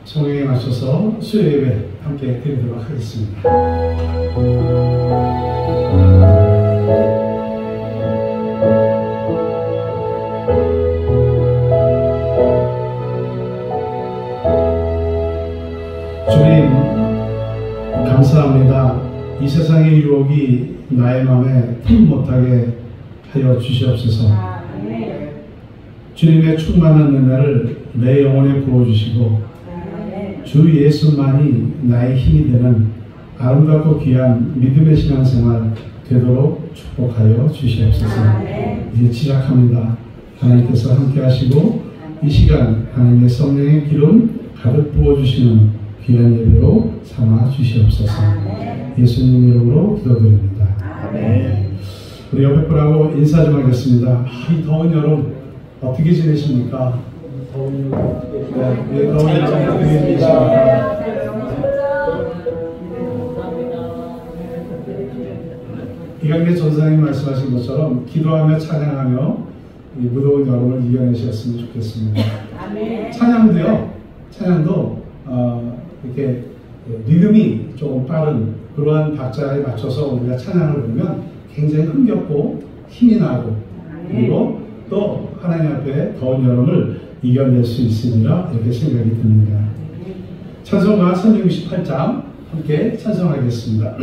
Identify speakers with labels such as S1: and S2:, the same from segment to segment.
S1: 성령에 맞춰서 수요 예배 함께 드리도록 하겠습니다. 주님 감사합니다. 이 세상의 유혹이 나의 마음에 품 못하게 하여 주시옵소서. 주님의 충만한 은혜를 내 영혼에 부어주시고 주 예수만이 나의 힘이 되는 아름답고 귀한 믿음의 신앙생활 되도록 축복하여 주시옵소서. 이제 시작합니다. 하나님께서 함께 하시고 이 시간 하나님의 성령의 기름 가득 부어주시는 귀한 예배로 삼아 주시옵소서. 예수님 이름으로 기도드립니다. 우리 옆에 분하고 인사 좀 하겠습니다. 이 더운 여름 어떻게 지내십니까? 더운 여름 어떻게 지내십니까? 이강대 전사님 말씀하신 것처럼 기도하며 찬양하며 이 무더운 여름을 이겨내셨으면 좋겠습니다. 찬양도 이렇게 리듬이 조금 빠른 그러한 박자에 맞춰서 우리가 찬양을 부르면 굉장히 흥겹고 힘이 나고 그리고 또 하나님 앞에 더운 여름을 이겨낼 수 있으리라 이렇게 생각이 듭니다. 찬송가 368장 함께 찬송하겠습니다.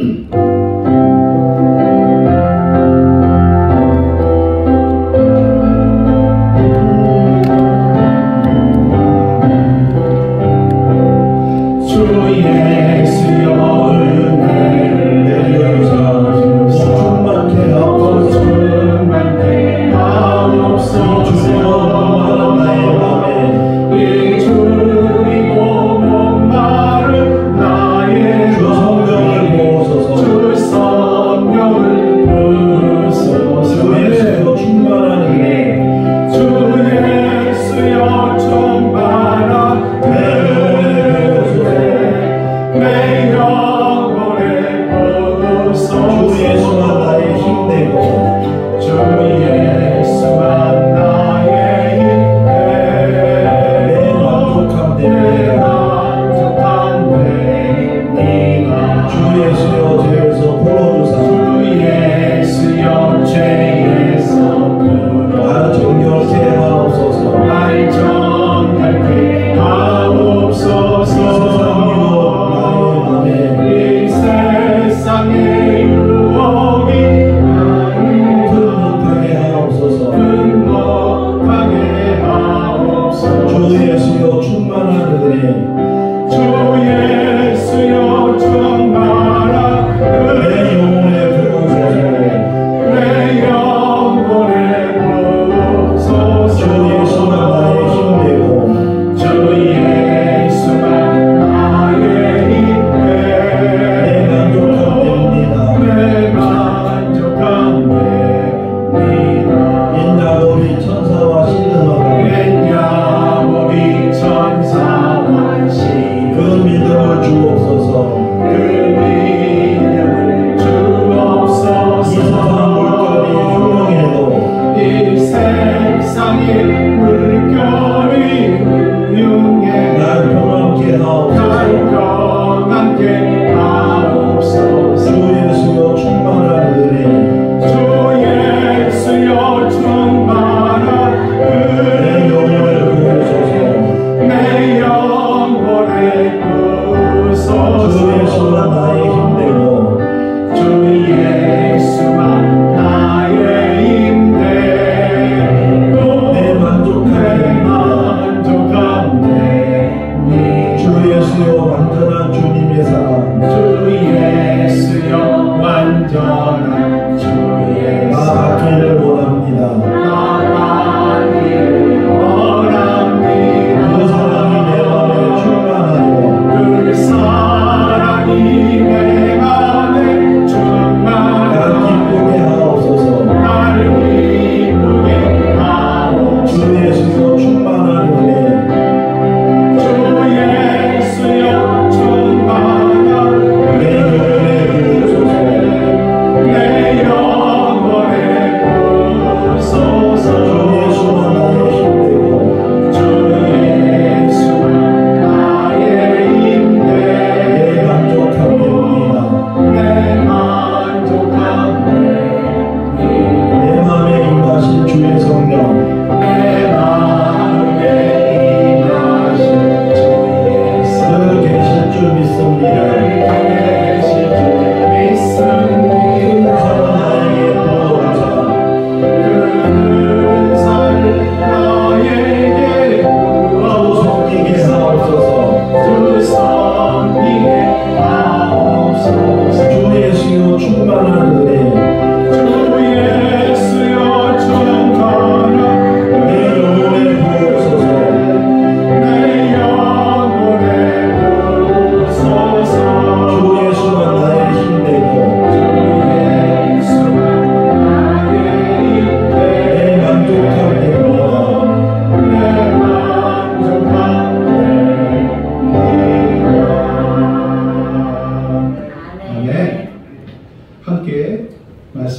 S2: 내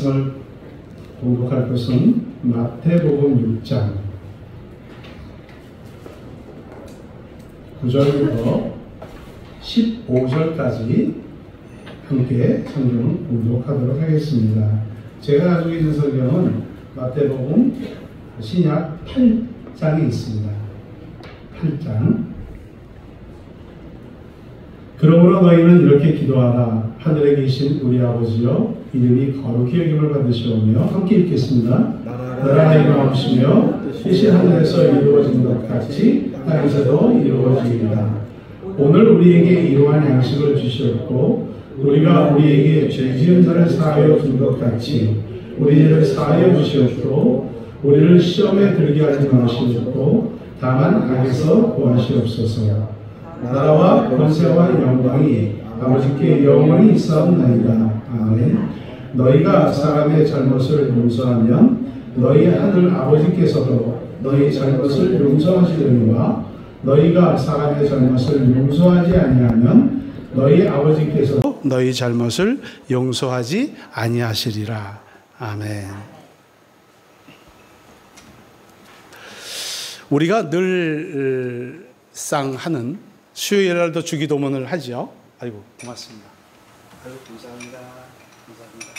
S1: 말씀을 공독할 것은 마태복음 6장 9절부터 15절까지 함께 성경을 공독하도록 하겠습니다. 제가 가지고 있는 성경은 마태복음 신약 8장에 있습니다. 8장. 그러므로 너희는 이렇게 기도하라. 하늘에 계신 우리 아버지여, 이름이 거룩히 여김을 받으시오며. 함께 읽겠습니다. 나라가 임하옵시며 뜻이 하늘에서 이루어진 것 같이 땅에서도 이루어지리라. 오늘 우리에게 일용할 양식을 주시옵고, 우리가 우리에게 죄 지은 자를 사하여 준 것 같이 우리 죄를 사하여 주시옵고, 우리를 시험에 들게 하지 마시옵고 다만 악에서 구하시옵소서. 나라와 권세와 영광이 아버지께 영원히 있사옵나이다. 아멘. 너희가 사람의 잘못을 용서하면 너희 하늘 아버지께서도 너희 잘못을 용서하시려니와, 너희가 사람의 잘못을 용서하지 아니하면 너희 아버지께서 너희 잘못을 용서하지 아니하시리라. 아멘. 우리가 늘상 하는 수요일날도 주기도문을 하죠. 아이고, 고맙습니다. 아이고, 감사합니다. 감사합니다.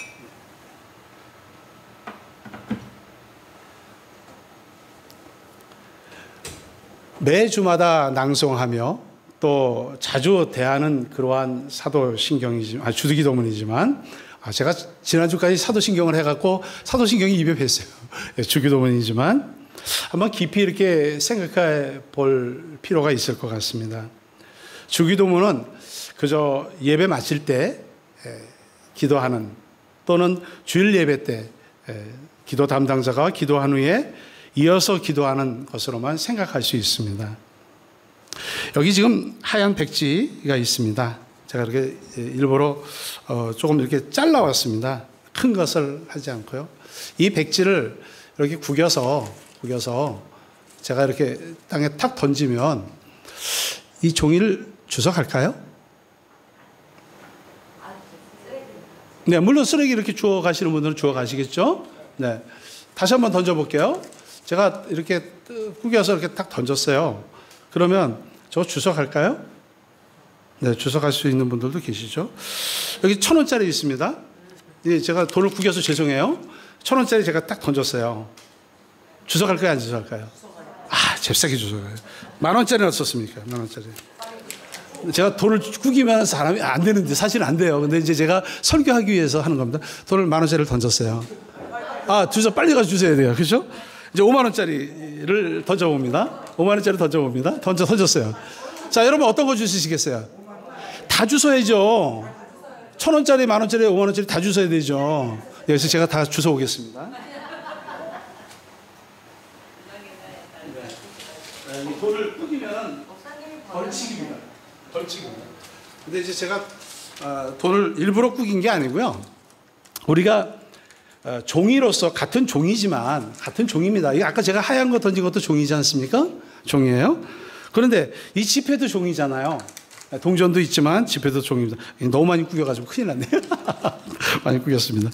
S1: 매주마다 낭송하며 또 자주 대하는 그러한 사도신경이지만, 주기도문이지만, 제가 지난주까지 사도신경을 해갖고 사도신경이 입에 뱄어요. 주기도문이지만 한번 깊이 이렇게 생각해 볼 필요가 있을 것 같습니다. 주기도문은 그저 예배 마칠 때 기도하는, 또는 주일 예배 때 기도 담당자가 기도한 후에 이어서 기도하는 것으로만 생각할 수 있습니다. 여기 지금 하얀 백지가 있습니다. 제가 이렇게 일부러 조금 이렇게 잘라왔습니다. 큰 것을 하지 않고요. 이 백지를 이렇게 구겨서 제가 이렇게 땅에 탁 던지면 이 종이를 주워갈까요? 네, 물론 쓰레기 이렇게 주워 가시는 분들은 주워 가시겠죠? 네. 다시 한번 던져볼게요. 제가 이렇게 구겨서 이렇게 딱 던졌어요. 그러면 저거 주워갈까요? 네, 주워갈 수 있는 분들도 계시죠? 여기 1,000원짜리 있습니다. 예, 제가 돈을 구겨서 죄송해요. 1,000원짜리 제가 딱 던졌어요. 주워갈까요? 안 주워갈까요? 잽싸게 주워가요. 10,000원짜리 넣었습니까? 10,000원짜리. 제가 돈을 구기면 사람이 안 되는데, 사실은 안 돼요. 근데 이제 제가 설교하기 위해서 하는 겁니다. 돈을 10,000원짜리를 던졌어요. 빨리 가서 주셔야 돼요. 그렇죠? 이제 50,000원짜리를 던져봅니다. 50,000원짜리 던져봅니다. 던졌어요. 자, 여러분 어떤 거 주시겠어요? 다 주워야죠. 1,000원짜리, 10,000원짜리, 50,000원짜리 다 주워야 되죠. 여기서 제가 다 주워 오겠습니다. 이 돈을 꾸기면 벌칙입니다. 벌칙입니다. 근데 이제 제가 돈을 일부러 꾸긴 게 아니고요. 우리가 종이로서 같은 종이지만, 같은 종입니다. 아까 제가 하얀 거 던진 것도 종이지 않습니까? 종이에요. 그런데 이 지폐도 종이잖아요. 동전도 있지만 지폐도 종입니다. 너무 많이 꾸겨가지고 큰일 났네요. 많이 꾸겼습니다.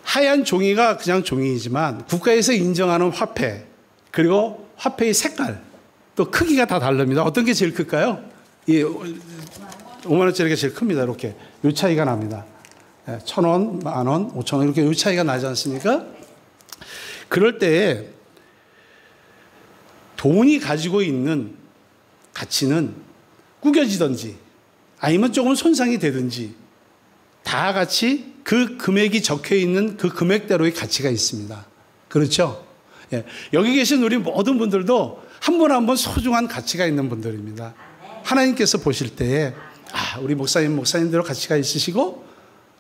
S1: 하얀 종이가 그냥 종이지만 국가에서 인정하는 화폐, 그리고 화폐의 색깔, 또 크기가 다 다릅니다. 어떤 게 제일 클까요? 이 50,000원짜리가 제일 큽니다. 이렇게 요 차이가 납니다. 1,000원, 10,000원, 5,000원 이렇게 요 차이가 나지 않습니까? 그럴 때에 돈이 가지고 있는 가치는 구겨지든지 아니면 조금 손상이 되든지 다 같이 그 금액이 적혀 있는 그 금액대로의 가치가 있습니다. 그렇죠? 예. 여기 계신 우리 모든 분들도 한 분 한 분 소중한 가치가 있는 분들입니다. 하나님께서 보실 때에 우리 목사님대로 가치가 있으시고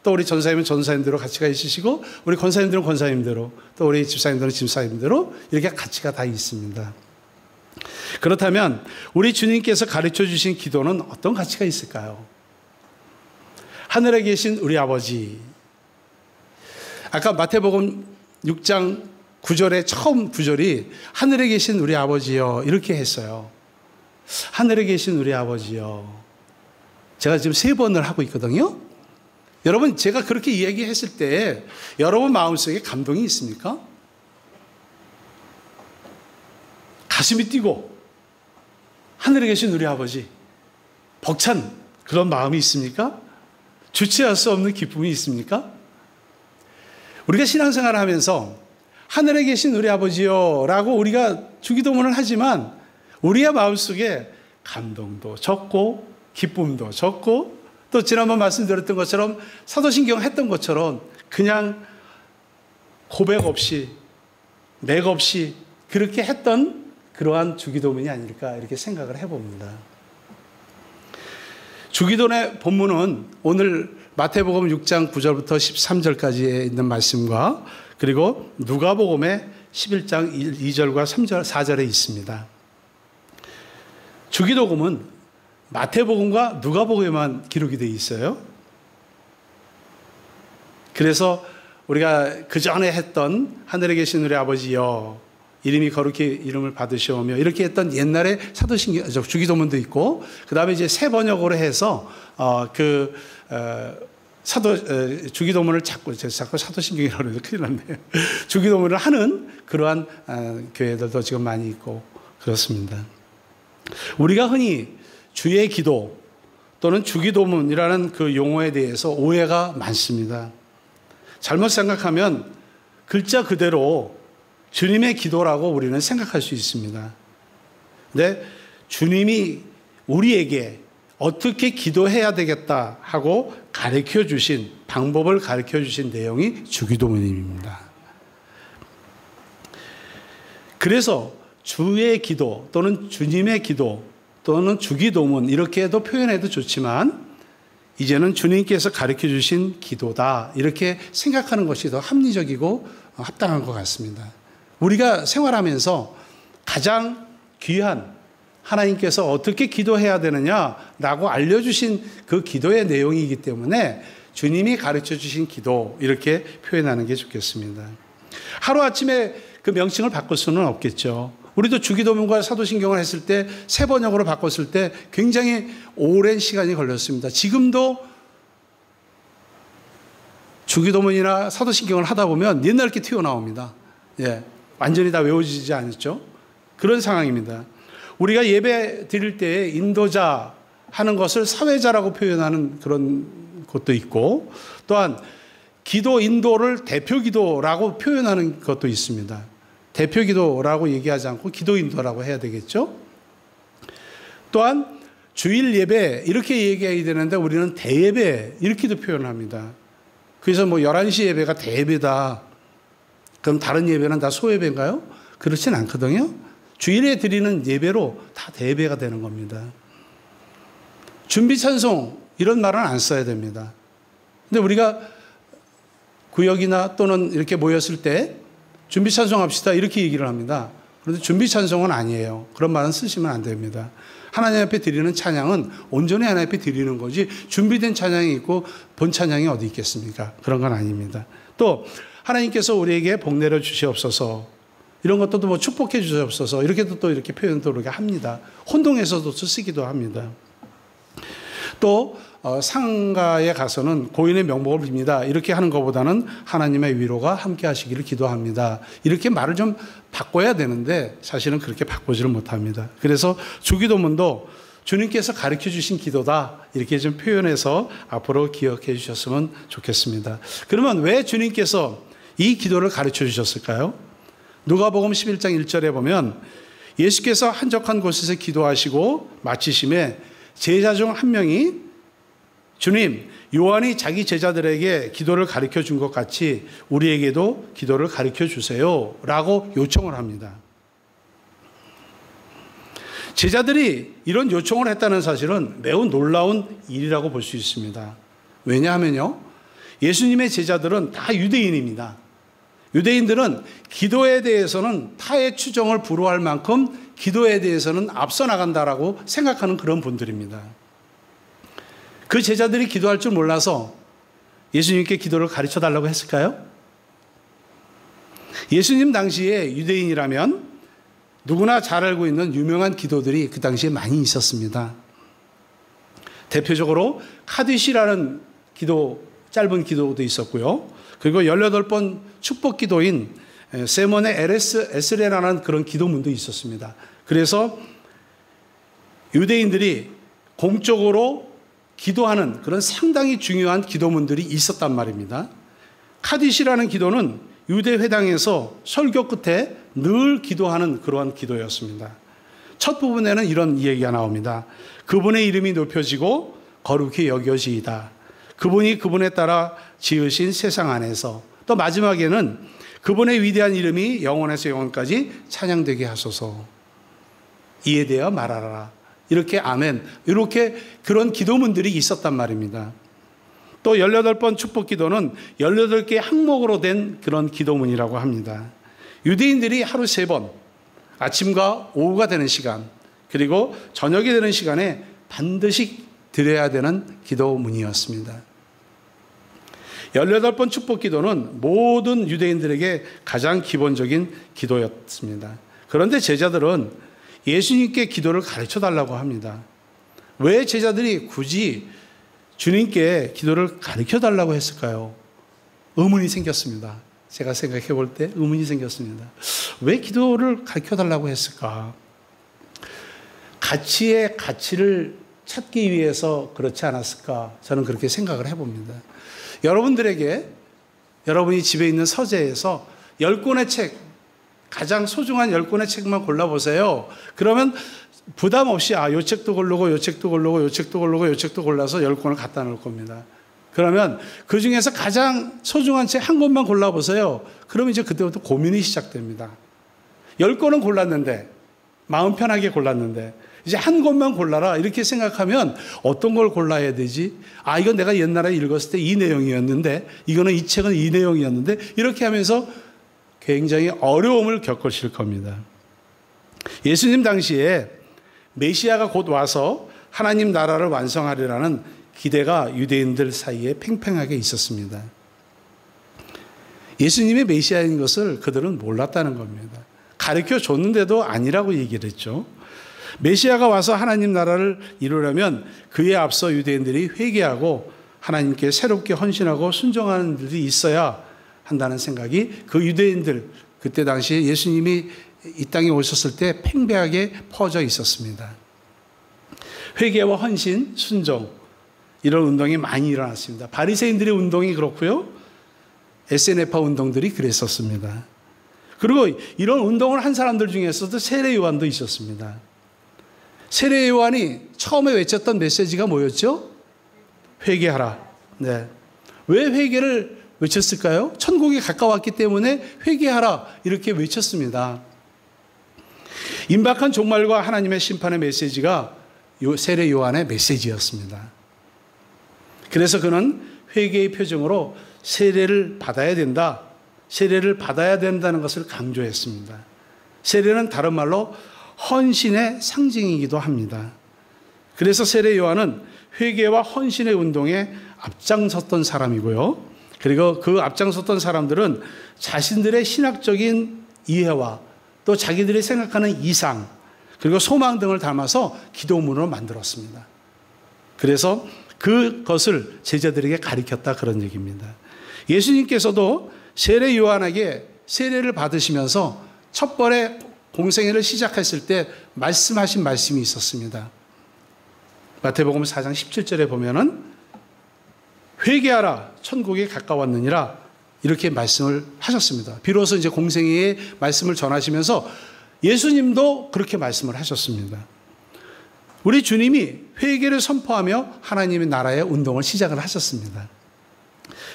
S1: 또 우리 전사님은 전사님대로 가치가 있으시고 우리 권사님들은 권사님대로 또 우리 집사님들은 집사님대로 이렇게 가치가 다 있습니다. 그렇다면 우리 주님께서 가르쳐 주신 기도는 어떤 가치가 있을까요? 하늘에 계신 우리 아버지, 아까 마태복음 6장 9절의 처음 구절이 하늘에 계신 우리 아버지여 이렇게 했어요. 하늘에 계신 우리 아버지여. 제가 지금 3번을 하고 있거든요. 여러분, 제가 그렇게 이야기했을 때 여러분 마음속에 감동이 있습니까? 가슴이 뛰고 하늘에 계신 우리 아버지, 벅찬 그런 마음이 있습니까? 주체할 수 없는 기쁨이 있습니까? 우리가 신앙생활을 하면서 하늘에 계신 우리 아버지요 라고 우리가 주기도문을 하지만 우리의 마음속에 감동도 적고 기쁨도 적고 또 지난번 말씀드렸던 것처럼 사도신경 했던 것처럼 그냥 고백 없이 맥 없이 그렇게 했던 그러한 주기도문이 아닐까 이렇게 생각을 해봅니다. 주기도문의 본문은 오늘 마태복음 6장 9절부터 13절까지에 있는 말씀과 그리고 누가복음의 11장 2절과 3절, 4절에 있습니다. 주기도문은 마태복음과 누가복음에만 기록이 되어 있어요. 그래서 우리가 그 전에 했던 하늘에 계신 우리 아버지여 이름이 거룩히 이름을 받으시오며 이렇게 했던 옛날에 사도신경 주기도문도 있고 그 다음에 이제 새 번역으로 해서 주기도문을 자꾸 사도신경이라고 해서 큰일 났네요. 주기도문을 하는 그러한 교회들도 지금 많이 있고 그렇습니다. 우리가 흔히 주의 기도 또는 주기도문이라는 그 용어에 대해서 오해가 많습니다. 잘못 생각하면 글자 그대로 주님의 기도라고 우리는 생각할 수 있습니다. 근데 주님이 우리에게 어떻게 기도해야 되겠다 하고 가르쳐 주신 방법을 가르쳐 주신 내용이 주기도문입니다. 그래서 주의 기도 또는 주님의 기도 또는 주기도문 이렇게 해도 표현해도 좋지만 이제는 주님께서 가르쳐 주신 기도다 이렇게 생각하는 것이 더 합리적이고 합당한 것 같습니다. 우리가 생활하면서 가장 귀한 하나님께서 어떻게 기도해야 되느냐라고 알려주신 그 기도의 내용이기 때문에 주님이 가르쳐 주신 기도 이렇게 표현하는 게 좋겠습니다. 하루아침에 그 명칭을 바꿀 수는 없겠죠. 우리도 주기도문과 사도신경을 했을 때 새 번역으로 바꿨을 때 굉장히 오랜 시간이 걸렸습니다. 지금도 주기도문이나 사도신경을 하다 보면 옛날 게 튀어나옵니다. 예, 완전히 다 외워지지 않았죠. 그런 상황입니다. 우리가 예배 드릴 때 인도자 하는 것을 사회자라고 표현하는 그런 것도 있고 또한 기도 인도를 대표 기도라고 표현하는 것도 있습니다. 대표 기도라고 얘기하지 않고 기도 인도라고 해야 되겠죠. 또한 주일 예배 이렇게 얘기해야 되는데 우리는 대예배 이렇게도 표현합니다. 그래서 11시 예배가 대예배다. 그럼 다른 예배는 다 소예배인가요? 그렇진 않거든요. 주일에 드리는 예배로 다 대예배가 되는 겁니다. 준비 찬송 이런 말은 안 써야 됩니다. 근데 우리가 구역이나 또는 이렇게 모였을 때 준비 찬송합시다 이렇게 얘기를 합니다. 그런데 준비 찬송은 아니에요. 그런 말은 쓰시면 안 됩니다. 하나님 앞에 드리는 찬양은 온전히 하나님 앞에 드리는 거지 준비된 찬양이 있고 본 찬양이 어디 있겠습니까? 그런 건 아닙니다. 또 하나님께서 우리에게 복 내려 주시옵소서 이런 것도 축복해 주시옵소서 이렇게도 또 이렇게 표현도 우리가 합니다. 혼동해서도 쓰기도 합니다. 또 상가에 가서는 고인의 명복을 빕니다. 이렇게 하는 것보다는 하나님의 위로가 함께 하시기를 기도합니다. 이렇게 말을 좀 바꿔야 되는데 사실은 그렇게 바꾸지를 못합니다. 그래서 주기도문도 주님께서 가르쳐 주신 기도다 이렇게 좀 표현해서 앞으로 기억해 주셨으면 좋겠습니다. 그러면 왜 주님께서 이 기도를 가르쳐 주셨을까요? 누가복음 11장 1절에 보면 예수께서 한적한 곳에서 기도하시고 마치심에 제자 중 한 명이 주님, 요한이 자기 제자들에게 기도를 가르쳐 준 것 같이 우리에게도 기도를 가르쳐 주세요 라고 요청을 합니다. 제자들이 이런 요청을 했다는 사실은 매우 놀라운 일이라고 볼 수 있습니다. 왜냐하면요, 예수님의 제자들은 다 유대인입니다. 유대인들은 기도에 대해서는 타의 추정을 불허할 만큼 기도에 대해서는 앞서 나간다라고 생각하는 그런 분들입니다. 그 제자들이 기도할 줄 몰라서 예수님께 기도를 가르쳐 달라고 했을까요? 예수님 당시에 유대인이라면 누구나 잘 알고 있는 유명한 기도들이 그 당시에 많이 있었습니다. 대표적으로 카디시라는 기도, 짧은 기도도 있었고요. 그리고 18번 축복 기도인 세몬의 에스레라는 그런 기도문도 있었습니다. 그래서 유대인들이 공적으로 기도하는 그런 상당히 중요한 기도문들이 있었단 말입니다. 카디시라는 기도는 유대 회당에서 설교 끝에 늘 기도하는 그러한 기도였습니다. 첫 부분에는 이런 이야기가 나옵니다. 그분의 이름이 높여지고 거룩히 여겨지이다. 그분이 그분에 따라 지으신 세상 안에서. 또 마지막에는 그분의 위대한 이름이 영원에서 영원까지 찬양되게 하소서. 이에 대하여 말하라. 이렇게 아멘. 이렇게 그런 기도문들이 있었단 말입니다. 또 18번 축복 기도는 18개의 항목으로 된 그런 기도문이라고 합니다. 유대인들이 하루 3번, 아침과 오후가 되는 시간, 그리고 저녁이 되는 시간에 반드시 드려야 되는 기도문이었습니다. 18번 축복 기도는 모든 유대인들에게 가장 기본적인 기도였습니다. 그런데 제자들은 예수님께 기도를 가르쳐 달라고 합니다. 왜 제자들이 굳이 주님께 기도를 가르쳐 달라고 했을까요? 의문이 생겼습니다. 제가 생각해 볼 때 의문이 생겼습니다. 왜 기도를 가르쳐 달라고 했을까? 가치의 가치를 찾기 위해서 그렇지 않았을까? 저는 그렇게 생각을 해봅니다. 여러분들에게 여러분이 집에 있는 서재에서 10권의 책, 가장 소중한 10권의 책만 골라보세요. 그러면 부담 없이 요 책도 고르고 요 책도 고르고 요 책도 고르고 요 책도 골라서 10권을 갖다 놓을 겁니다. 그러면 그 중에서 가장 소중한 책 한 권만 골라보세요. 그러면 이제 그때부터 고민이 시작됩니다. 10권은 골랐는데, 마음 편하게 골랐는데 이제 한 권만 골라라 이렇게 생각하면 어떤 걸 골라야 되지? 이건 내가 옛날에 읽었을 때 이 내용이었는데, 이거는 이 책은 이 내용이었는데, 이렇게 하면서 굉장히 어려움을 겪으실 겁니다. 예수님 당시에 메시아가 곧 와서 하나님 나라를 완성하리라는 기대가 유대인들 사이에 팽팽하게 있었습니다. 예수님이 메시아인 것을 그들은 몰랐다는 겁니다. 가르쳐 줬는데도 아니라고 얘기를 했죠. 메시아가 와서 하나님 나라를 이루려면 그에 앞서 유대인들이 회개하고 하나님께 새롭게 헌신하고 순종하는 일이 있어야 한다는 생각이 그 유대인들, 그때 당시에 예수님이 이 땅에 오셨을 때 팽배하게 퍼져 있었습니다. 회개와 헌신, 순종, 이런 운동이 많이 일어났습니다. 바리새인들의 운동이 그렇고요. SNF파 운동들이 그랬었습니다. 그리고 이런 운동을 한 사람들 중에서도 세례 요한도 있었습니다. 세례 요한이 처음에 외쳤던 메시지가 뭐였죠? 회개하라. 네. 왜 회개를 외쳤을까요? 천국이 가까웠기 때문에 회개하라 이렇게 외쳤습니다. 임박한 종말과 하나님의 심판의 메시지가 세례 요한의 메시지였습니다. 그래서 그는 회개의 표정으로 세례를 받아야 된다. 세례를 받아야 된다는 것을 강조했습니다. 세례는 다른 말로 헌신의 상징이기도 합니다. 그래서 세례 요한은 회개와 헌신의 운동에 앞장섰던 사람이고요. 그리고 그 앞장섰던 사람들은 자신들의 신학적인 이해와 또 자기들이 생각하는 이상 그리고 소망 등을 담아서 기도문으로 만들었습니다. 그래서 그것을 제자들에게 가르쳤다 그런 얘기입니다. 예수님께서도 세례 요한에게 세례를 받으시면서 첫 번에 공생애를 시작했을 때 말씀하신 말씀이 있었습니다. 마태복음 4장 17절에 보면은 회개하라 천국이 가까웠느니라 이렇게 말씀을 하셨습니다. 비로소 이제 공생애의 말씀을 전하시면서 예수님도 그렇게 말씀을 하셨습니다.
S2: 우리 주님이 회개를 선포하며 하나님의 나라의 운동을 시작을 하셨습니다.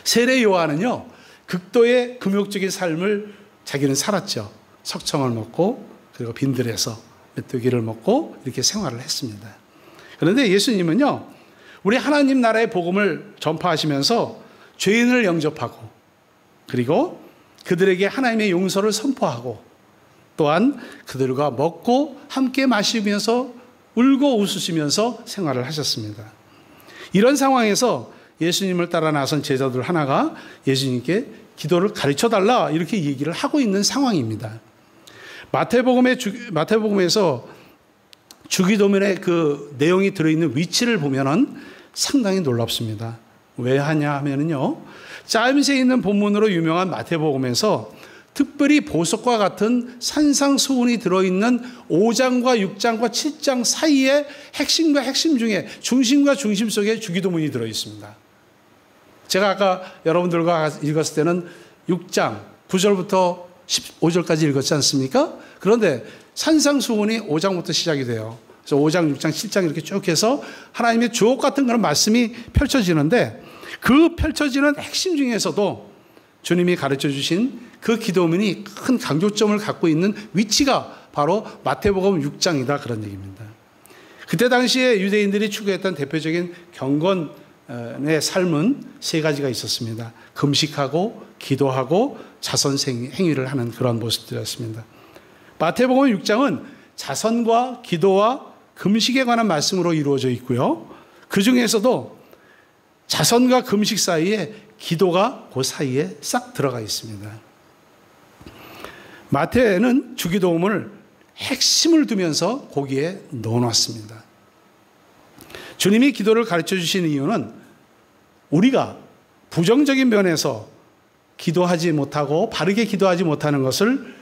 S2: 세례 요한은요, 극도의 금욕적인 삶을 자기는 살았죠. 석청을 먹고 그리고 빈들에서 메뚜기를 먹고 이렇게 생활을 했습니다. 그런데 예수님은요, 우리 하나님 나라의 복음을 전파하시면서 죄인을 영접하고 그리고 그들에게 하나님의 용서를 선포하고 또한 그들과 먹고 함께 마시면서 울고 웃으시면서 생활을 하셨습니다. 이런 상황에서 예수님을 따라 나선 제자들 하나가 예수님께 기도를 가르쳐달라 이렇게 얘기를 하고 있는 상황입니다. 마태복음에서 주기도문의 그 내용이 들어있는 위치를 보면은 상당히 놀랍습니다. 왜 하냐 하면은요, 짜임새 있는 본문으로 유명한 마태복음에서 특별히 보석과 같은 산상수훈이 들어있는 5장과 6장과 7장 사이에 핵심과 핵심 중에 중심과 중심 속에 주기도문이 들어있습니다. 제가 아까 여러분들과 읽었을 때는 6장 9절부터 15절까지 읽었지 않습니까? 그런데 산상수훈이 5장부터 시작이 돼요. 그래서 5장, 6장, 7장 이렇게 쭉 해서 하나님의 주옥 같은 그런 말씀이 펼쳐지는데 그 펼쳐지는 핵심 중에서도 주님이 가르쳐 주신 그 기도문이 큰 강조점을 갖고 있는 위치가 바로 마태복음 6장이다 그런 얘기입니다. 그때 당시에 유대인들이 추구했던 대표적인 경건의 삶은 세 가지가 있었습니다. 금식하고 기도하고 자선 행위를 하는 그런 모습들이었습니다. 마태복음 6장은 자선과 기도와 금식에 관한 말씀으로 이루어져 있고요. 그 중에서도 자선과 금식 사이에 기도가 그 사이에 싹 들어가 있습니다. 마태는 주기도문을 핵심을 두면서 거기에 넣어놨습니다. 주님이 기도를 가르쳐 주신 이유는 우리가 부정적인 면에서 기도하지 못하고 바르게 기도하지 못하는 것을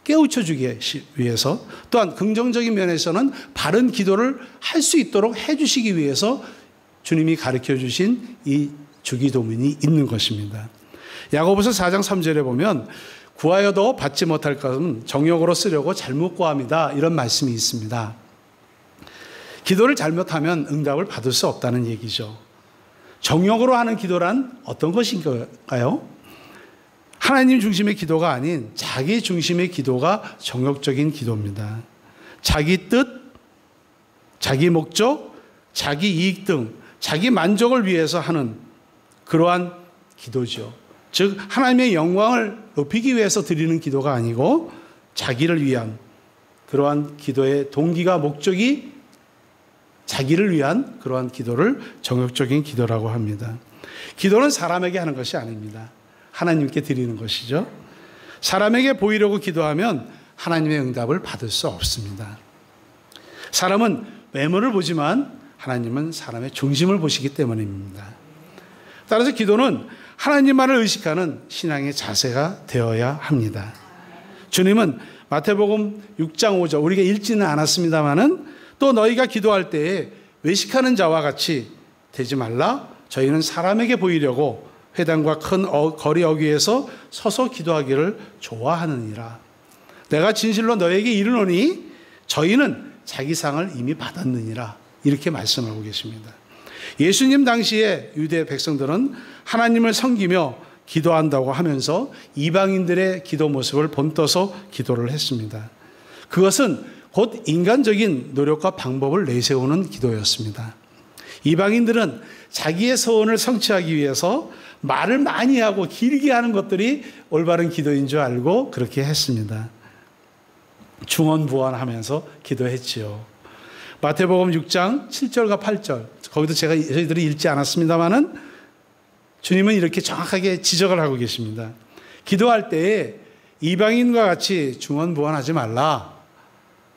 S2: 깨우쳐 주기 위해서, 또한 긍정적인 면에서는 바른 기도를 할 수 있도록 해 주시기 위해서 주님이 가르쳐 주신 이 주기도문이 있는 것입니다. 야고보서 4장 3절에 보면 구하여도 받지 못할 것은 정욕으로 쓰려고 잘못 구함이다 이런 말씀이 있습니다. 기도를 잘못하면 응답을 받을 수 없다는 얘기죠. 정욕으로 하는 기도란 어떤 것인가요? 하나님 중심의 기도가 아닌 자기 중심의 기도가 정욕적인 기도입니다. 자기 뜻, 자기 목적, 자기 이익 등 자기 만족을 위해서 하는 그러한 기도죠. 즉 하나님의 영광을 높이기 위해서 드리는 기도가 아니고 자기를 위한 그러한 기도의 동기가 목적이 자기를 위한 그러한 기도를 정욕적인 기도라고 합니다. 기도는 사람에게 하는 것이 아닙니다. 하나님께 드리는 것이죠. 사람에게 보이려고 기도하면 하나님의 응답을 받을 수 없습니다. 사람은 외모를 보지만 하나님은 사람의 중심을 보시기 때문입니다. 따라서 기도는 하나님만을 의식하는 신앙의 자세가 되어야 합니다. 주님은 마태복음 6장 5절 우리가 읽지는 않았습니다마는 또 너희가 기도할 때에 외식하는 자와 같이 되지 말라. 저희는 사람에게 보이려고 회당과 큰 거리 어귀에서 서서 기도하기를 좋아하느니라. 내가 진실로 너에게 이르노니 저희는 자기 상을 이미 받았느니라. 이렇게 말씀하고 계십니다. 예수님 당시에 유대 백성들은 하나님을 섬기며 기도한다고 하면서 이방인들의 기도 모습을 본떠서 기도를 했습니다. 그것은 곧 인간적인 노력과 방법을 내세우는 기도였습니다. 이방인들은 자기의 소원을 성취하기 위해서 말을 많이 하고 길게 하는 것들이 올바른 기도인 줄 알고 그렇게 했습니다. 중언부언하면서 기도했지요. 마태복음 6장 7절과 8절 거기도 저희들이 읽지 않았습니다마는 주님은 이렇게 정확하게 지적을 하고 계십니다. 기도할 때에 이방인과 같이 중언부언하지 말라.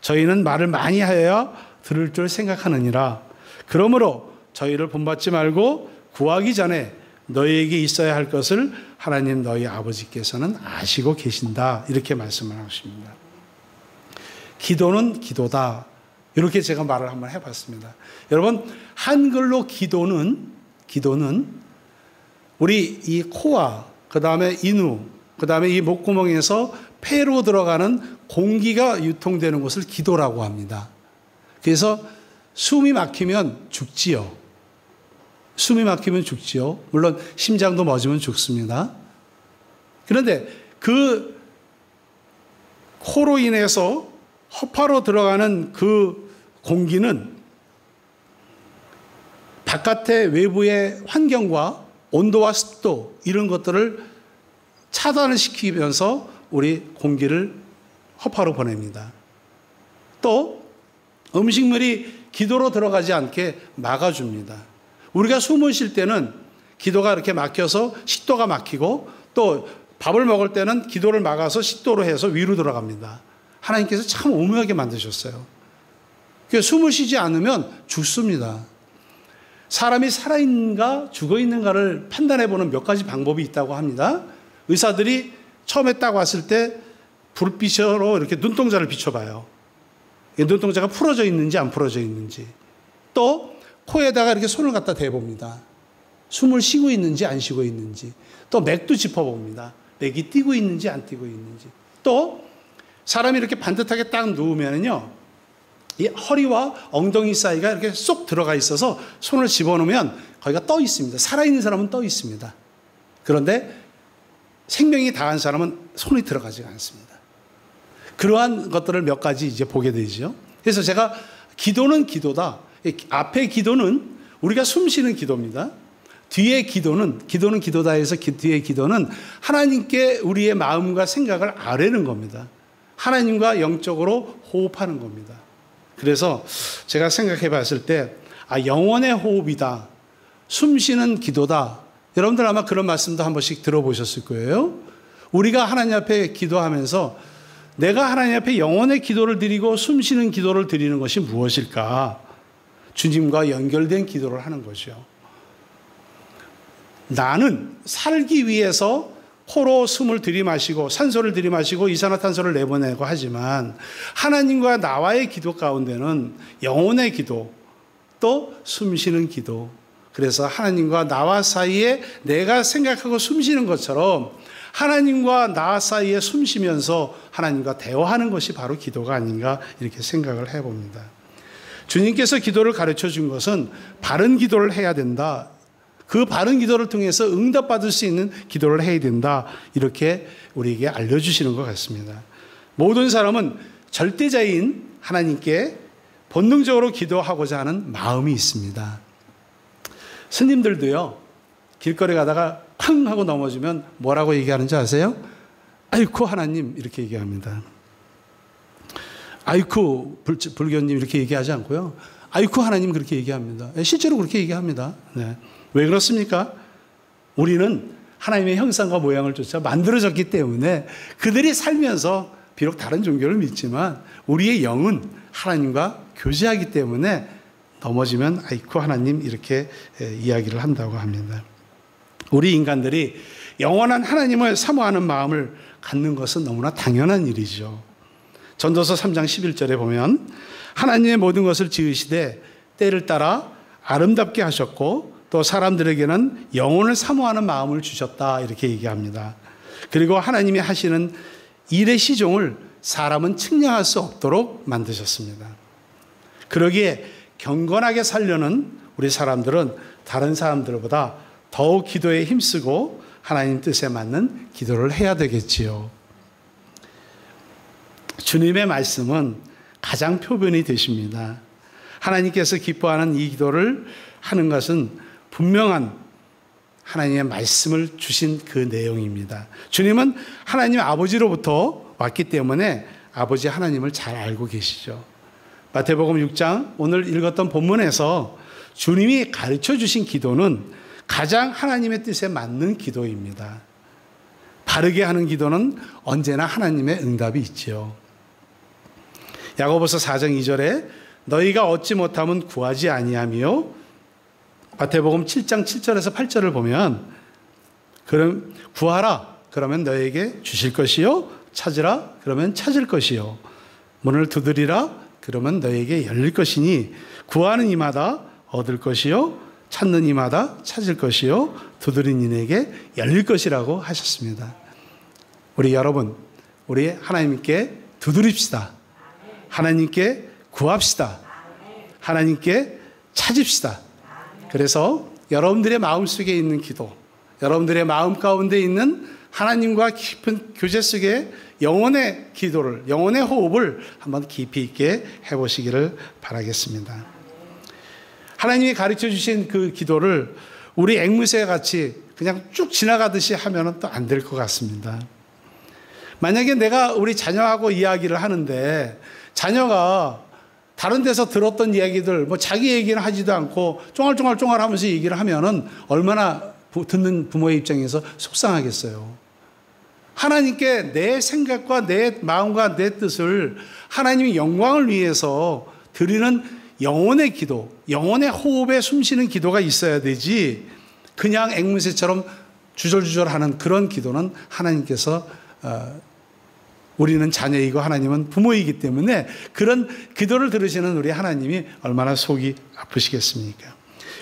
S2: 저희는 말을 많이 하여야 들을 줄 생각하느니라. 그러므로 저희를 본받지 말고 구하기 전에 너희에게 있어야 할 것을 하나님 너희 아버지께서는 아시고 계신다. 이렇게 말씀을 하십니다. 기도는 기도다. 이렇게 제가 말을 한번 해봤습니다. 여러분, 한글로 기도는 우리 이 코와 그 다음에 인후, 그 다음에 이 목구멍에서 폐로 들어가는 공기가 유통되는 것을 기도라고 합니다. 그래서 숨이 막히면 죽지요. 숨이 막히면 죽지요. 물론 심장도 멎으면 죽습니다. 그런데 그 코로 인해서 허파로 들어가는 그 공기는 바깥의 외부의 환경과 온도와 습도 이런 것들을 차단을 시키면서 우리 공기를 허파로 보냅니다. 또 음식물이 기도로 들어가지 않게 막아줍니다. 우리가 숨을 쉴 때는 기도가 이렇게 막혀서 식도가 막히고 또 밥을 먹을 때는 기도를 막아서 식도로 해서 위로 들어갑니다. 하나님께서 참 오묘하게 만드셨어요. 그래서 숨을 쉬지 않으면 죽습니다. 사람이 살아있는가 죽어있는가를 판단해보는 몇 가지 방법이 있다고 합니다. 의사들이 처음에 딱 왔을 때 불빛으로 이렇게 눈동자를 비춰봐요. 눈동자가 풀어져 있는지 안 풀어져 있는지. 또 코에다가 이렇게 손을 갖다 대봅니다. 숨을 쉬고 있는지 안 쉬고 있는지. 또 맥도 짚어봅니다. 맥이 뛰고 있는지 안 뛰고 있는지. 또 사람이 이렇게 반듯하게 딱 누우면요, 이 허리와 엉덩이 사이가 이렇게 쏙 들어가 있어서 손을 집어넣으면 거기가 떠 있습니다. 살아있는 사람은 떠 있습니다. 그런데 생명이 다한 사람은 손이 들어가지 않습니다. 그러한 것들을 몇 가지 이제 보게 되죠. 그래서 제가 기도는 기도다. 앞에 기도는 우리가 숨 쉬는 기도입니다. 뒤에 기도는 기도다 해서 뒤에 기도는 하나님께 우리의 마음과 생각을 아뢰는 겁니다. 하나님과 영적으로 호흡하는 겁니다. 그래서 제가 생각해 봤을 때 영혼의 호흡이다. 숨 쉬는 기도다. 여러분들 아마 그런 말씀도 한 번씩 들어보셨을 거예요. 우리가 하나님 앞에 기도하면서 내가 하나님 앞에 영혼의 기도를 드리고 숨 쉬는 기도를 드리는 것이 무엇일까? 주님과 연결된 기도를 하는 거죠. 나는 살기 위해서 코로 숨을 들이마시고 산소를 들이마시고 이산화탄소를 내보내고 하지만 하나님과 나와의 기도 가운데는 영혼의 기도, 또 숨 쉬는 기도, 그래서 하나님과 나와 사이에 내가 생각하고 숨 쉬는 것처럼 하나님과 나 사이에 숨 쉬면서 하나님과 대화하는 것이 바로 기도가 아닌가 이렇게 생각을 해봅니다. 주님께서 기도를 가르쳐 준 것은 바른 기도를 해야 된다. 그 바른 기도를 통해서 응답받을 수 있는 기도를 해야 된다. 이렇게 우리에게 알려주시는 것 같습니다. 모든 사람은 절대자인 하나님께 본능적으로 기도하고자 하는 마음이 있습니다. 스님들도요, 길거리 가다가 팡 하고 넘어지면 뭐라고 얘기하는지 아세요? 아이쿠 하나님 이렇게 얘기합니다. 아이쿠 불교님 이렇게 얘기하지 않고요. 아이쿠 하나님 그렇게 얘기합니다. 실제로 그렇게 얘기합니다. 네. 왜 그렇습니까? 우리는 하나님의 형상과 모양을 쫓아 만들어졌기 때문에 그들이 살면서 비록 다른 종교를 믿지만 우리의 영은 하나님과 교제하기 때문에 넘어지면 아이쿠 하나님 이렇게 이야기를 한다고 합니다. 우리 인간들이 영원한 하나님을 사모하는 마음을 갖는 것은 너무나 당연한 일이죠. 전도서 3장 11절에 보면 하나님의 모든 것을 지으시되 때를 따라 아름답게 하셨고 또 사람들에게는 영혼을 사모하는 마음을 주셨다 이렇게 얘기합니다. 그리고 하나님이 하시는 일의 시종을 사람은 측량할 수 없도록 만드셨습니다. 그러기에 경건하게 살려는 우리 사람들은 다른 사람들보다 더욱 기도에 힘쓰고 하나님 뜻에 맞는 기도를 해야 되겠지요. 주님의 말씀은 가장 표본이 되십니다. 하나님께서 기뻐하는 이 기도를 하는 것은 분명한 하나님의 말씀을 주신 그 내용입니다. 주님은 하나님 아버지로부터 왔기 때문에 아버지 하나님을 잘 알고 계시죠. 마태복음 6장 오늘 읽었던 본문에서 주님이 가르쳐 주신 기도는 가장 하나님의 뜻에 맞는 기도입니다. 바르게 하는 기도는 언제나 하나님의 응답이 있지요. 야고보서 4장 2절에 너희가 얻지 못하면 구하지 아니하며 마태복음 7장 7절에서 8절을 보면 그럼 구하라 그러면 너희에게 주실 것이요 찾으라 그러면 찾을 것이요 문을 두드리라 그러면 너희에게 열릴 것이니 구하는 이마다 얻을 것이요 찾는 이마다 찾을 것이요 두드린 이에게 열릴 것이라고 하셨습니다. 우리 여러분 우리 하나님께 두드립시다. 하나님께 구합시다. 하나님께 찾읍시다. 그래서 여러분들의 마음속에 있는 기도, 여러분들의 마음 가운데 있는 하나님과 깊은 교제 속에 영혼의 기도를, 영혼의 호흡을 한번 깊이 있게 해보시기를 바라겠습니다. 하나님이 가르쳐 주신 그 기도를 우리 앵무새 같이 그냥 쭉 지나가듯이 하면 또 안 될 것 같습니다. 만약에 내가 우리 자녀하고 이야기를 하는데 자녀가 다른 데서 들었던 이야기들, 뭐 자기 얘기는 하지도 않고 쫑알쫑알 하면서 얘기를 하면은 얼마나 듣는 부모의 입장에서 속상하겠어요. 하나님께 내 생각과 내 마음과 내 뜻을 하나님의 영광을 위해서 드리는 영혼의 기도, 영혼의 호흡에 숨쉬는 기도가 있어야 되지, 그냥 앵무새처럼 주절주절하는 그런 기도는 하나님께서 우리는 자녀이고 하나님은 부모이기 때문에 그런 기도를 들으시는 우리 하나님이 얼마나 속이 아프시겠습니까?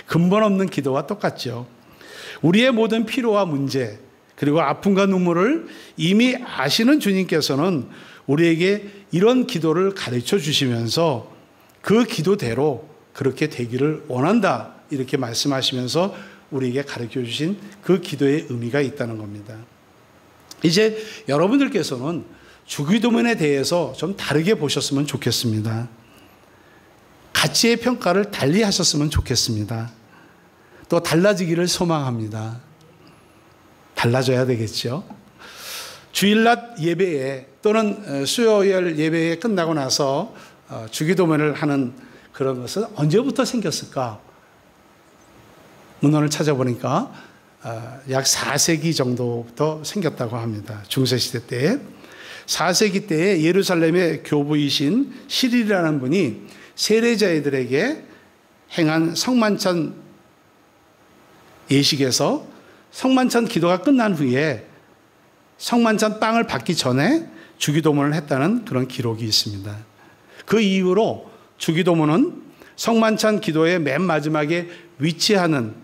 S2: 근본 없는 기도와 똑같죠. 우리의 모든 필요와 문제, 그리고 아픔과 눈물을 이미 아시는 주님께서는 우리에게 이런 기도를 가르쳐 주시면서 그 기도대로 그렇게 되기를 원한다, 이렇게 말씀하시면서 우리에게 가르쳐 주신 그 기도의 의미가 있다는 겁니다. 이제 여러분들께서는 주기도문에 대해서 좀 다르게 보셨으면 좋겠습니다. 가치의 평가를 달리 하셨으면 좋겠습니다. 또 달라지기를 소망합니다. 달라져야 되겠죠. 주일낮 예배에 또는 수요일 예배에 끝나고 나서 주기도문을 하는 그런 것은 언제부터 생겼을까? 문헌을 찾아보니까 약 4세기 정도부터 생겼다고 합니다. 중세시대 때에. 4세기 때에 예루살렘의 교부이신 시릴이라는 분이 세례자애들에게 행한 성만찬 예식에서 성만찬 기도가 끝난 후에 성만찬 빵을 받기 전에 주기도문을 했다는 그런 기록이 있습니다. 그 이후로 주기도문은 성만찬 기도의 맨 마지막에 위치하는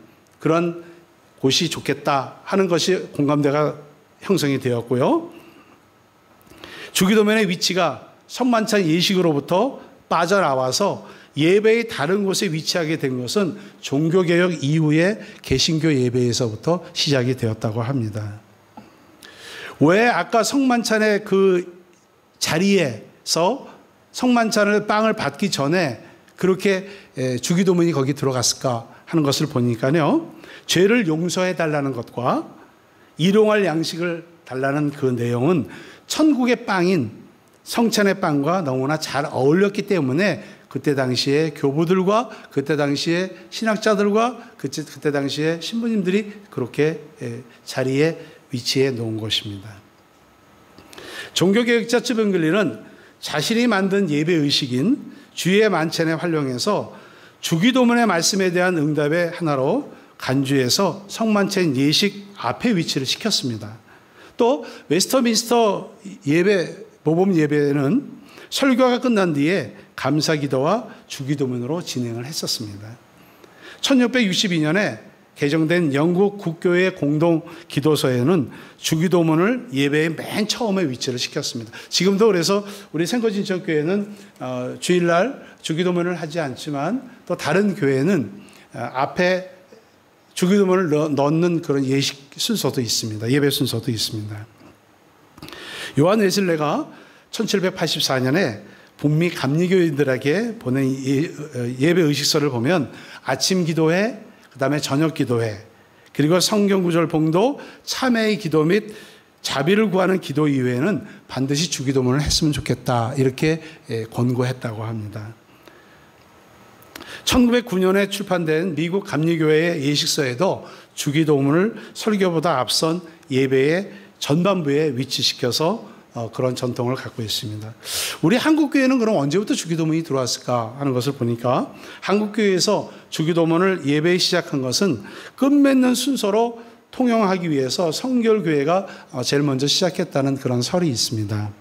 S2: 그런 곳이 좋겠다 하는 것이 공감대가 형성이 되었고요. 주기도문의 위치가 성만찬 예식으로부터 빠져나와서 예배의 다른 곳에 위치하게 된 것은 종교개혁 이후의 개신교 예배에서부터 시작이 되었다고 합니다. 왜 아까 성만찬의 그 자리에서 성만찬을 빵을 받기 전에 그렇게 주기도문이 거기 들어갔을까 하는 것을 보니까요, 죄를 용서해 달라는 것과 일용할 양식을 달라는 그 내용은 천국의 빵인 성찬의 빵과 너무나 잘 어울렸기 때문에 그때 당시에 교부들과 그때 당시에 신학자들과 그때 당시에 신부님들이 그렇게 자리에 위치해 놓은 것입니다. 종교개혁자 츠벤글리는 자신이 만든 예배의식인 주의 만찬에 활용해서 주기도문의 말씀에 대한 응답의 하나로 간주해서 성만찬 예식 앞에 위치를 시켰습니다. 또 웨스터민스터 모범 예배는 설교가 끝난 뒤에 감사기도와 주기도문으로 진행을 했었습니다. 1662년에 개정된 영국 국교의 공동 기도서에는 주기도문을 예배의 맨 처음에 위치를 시켰습니다. 지금도 그래서 우리 생거진천교회는 주일날 주기도문을 하지 않지만 또 다른 교회는 앞에 주기도문을 넣는 그런 예식 순서도 있습니다. 예배 순서도 있습니다. 요한 웨슬레가 1784년에 북미 감리교인들에게 보낸 예배 의식서를 보면 아침 기도회, 그 다음에 저녁 기도회, 그리고 성경 구절 봉도, 참회의 기도 및 자비를 구하는 기도 이외에는 반드시 주기도문을 했으면 좋겠다, 이렇게 권고했다고 합니다. 1909년에 출판된 미국 감리교회의 예식서에도 주기도문을 설교보다 앞선 예배의 전반부에 위치시켜서 그런 전통을 갖고 있습니다. 우리 한국교회는 그럼 언제부터 주기도문이 들어왔을까 하는 것을 보니까 한국교회에서 주기도문을 예배에 시작한 것은 끝맺는 순서로 통용하기 위해서 성결교회가 제일 먼저 시작했다는 그런 설이 있습니다.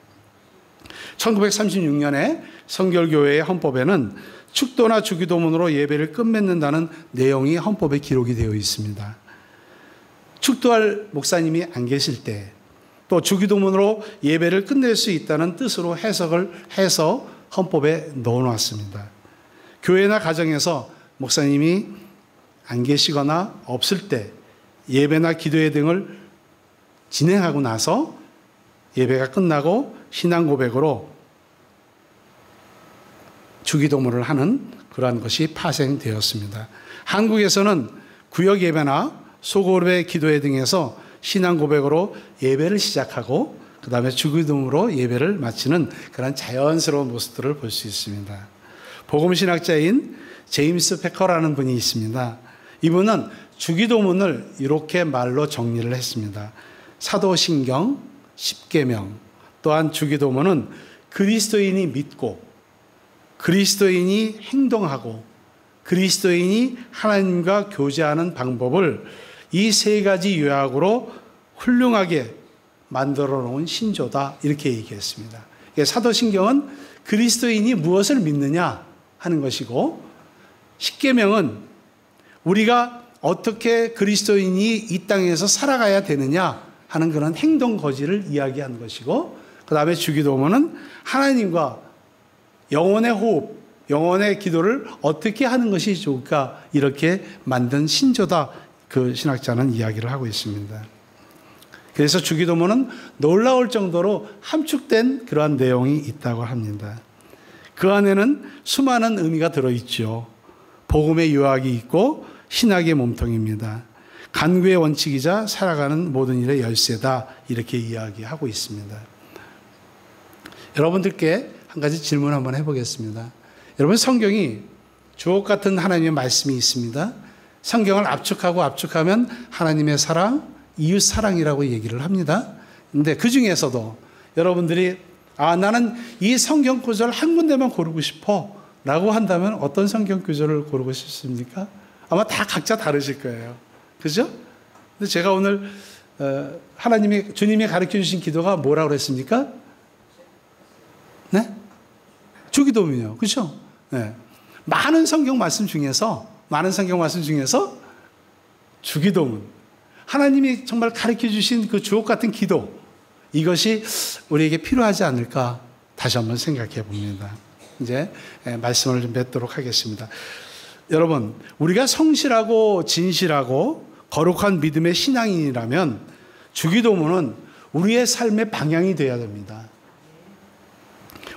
S2: 1936년에 성결교회의 헌법에는 축도나 주기도문으로 예배를 끝맺는다는 내용이 헌법에 기록이 되어 있습니다. 축도할 목사님이 안 계실 때 또 주기도문으로 예배를 끝낼 수 있다는 뜻으로 해석을 해서 헌법에 넣어놨습니다. 교회나 가정에서 목사님이 안 계시거나 없을 때 예배나 기도회 등을 진행하고 나서 예배가 끝나고 신앙 고백으로 주기도문을 하는 그러한 것이 파생되었습니다. 한국에서는 구역 예배나 소그룹의 기도회 등에서 신앙 고백으로 예배를 시작하고 그 다음에 주기도문으로 예배를 마치는 그런 자연스러운 모습들을 볼 수 있습니다. 복음신학자인 제임스 패커라는 분이 있습니다. 이분은 주기도문을 이렇게 말로 정리를 했습니다. 사도신경, 십계명, 또한 주기도문은 그리스도인이 믿고 그리스도인이 행동하고 그리스도인이 하나님과 교제하는 방법을 이 세 가지 요약으로 훌륭하게 만들어 놓은 신조다, 이렇게 얘기했습니다. 사도신경은 그리스도인이 무엇을 믿느냐 하는 것이고, 십계명은 우리가 어떻게 그리스도인이 이 땅에서 살아가야 되느냐 하는 그런 행동 거지를 이야기하는 것이고, 그 다음에 주기도문은 하나님과 영혼의 호흡, 영혼의 기도를 어떻게 하는 것이 좋을까, 이렇게 만든 신조다, 그 신학자는 이야기를 하고 있습니다. 그래서 주기도문은 놀라울 정도로 함축된 그러한 내용이 있다고 합니다. 그 안에는 수많은 의미가 들어있죠. 복음의 요약이 있고 신학의 몸통입니다. 간구의 원칙이자 살아가는 모든 일의 열쇠다, 이렇게 이야기하고 있습니다. 여러분들께 한 가지 질문 한번 해보겠습니다. 여러분, 성경이 주옥 같은 하나님의 말씀이 있습니다. 성경을 압축하면 하나님의 사랑, 이웃 사랑이라고 얘기를 합니다. 근데 그 중에서도 여러분들이 나는 이 성경 구절 한 군데만 고르고 싶어 라고 한다면 어떤 성경 구절을 고르고 싶습니까? 아마 다 각자 다르실 거예요. 그죠? 근데 제가 오늘 주님이 가르쳐 주신 기도가 뭐라고 그랬습니까? 네? 주기도문이요. 그죠? 네. 많은 성경 말씀 중에서 주기도문, 하나님이 정말 가르쳐 주신 그 주옥 같은 기도, 이것이 우리에게 필요하지 않을까 다시 한번 생각해 봅니다. 이제 말씀을 좀 맺도록 하겠습니다. 여러분, 우리가 성실하고 진실하고 거룩한 믿음의 신앙인이라면 주기도문은 우리의 삶의 방향이 되어야 됩니다.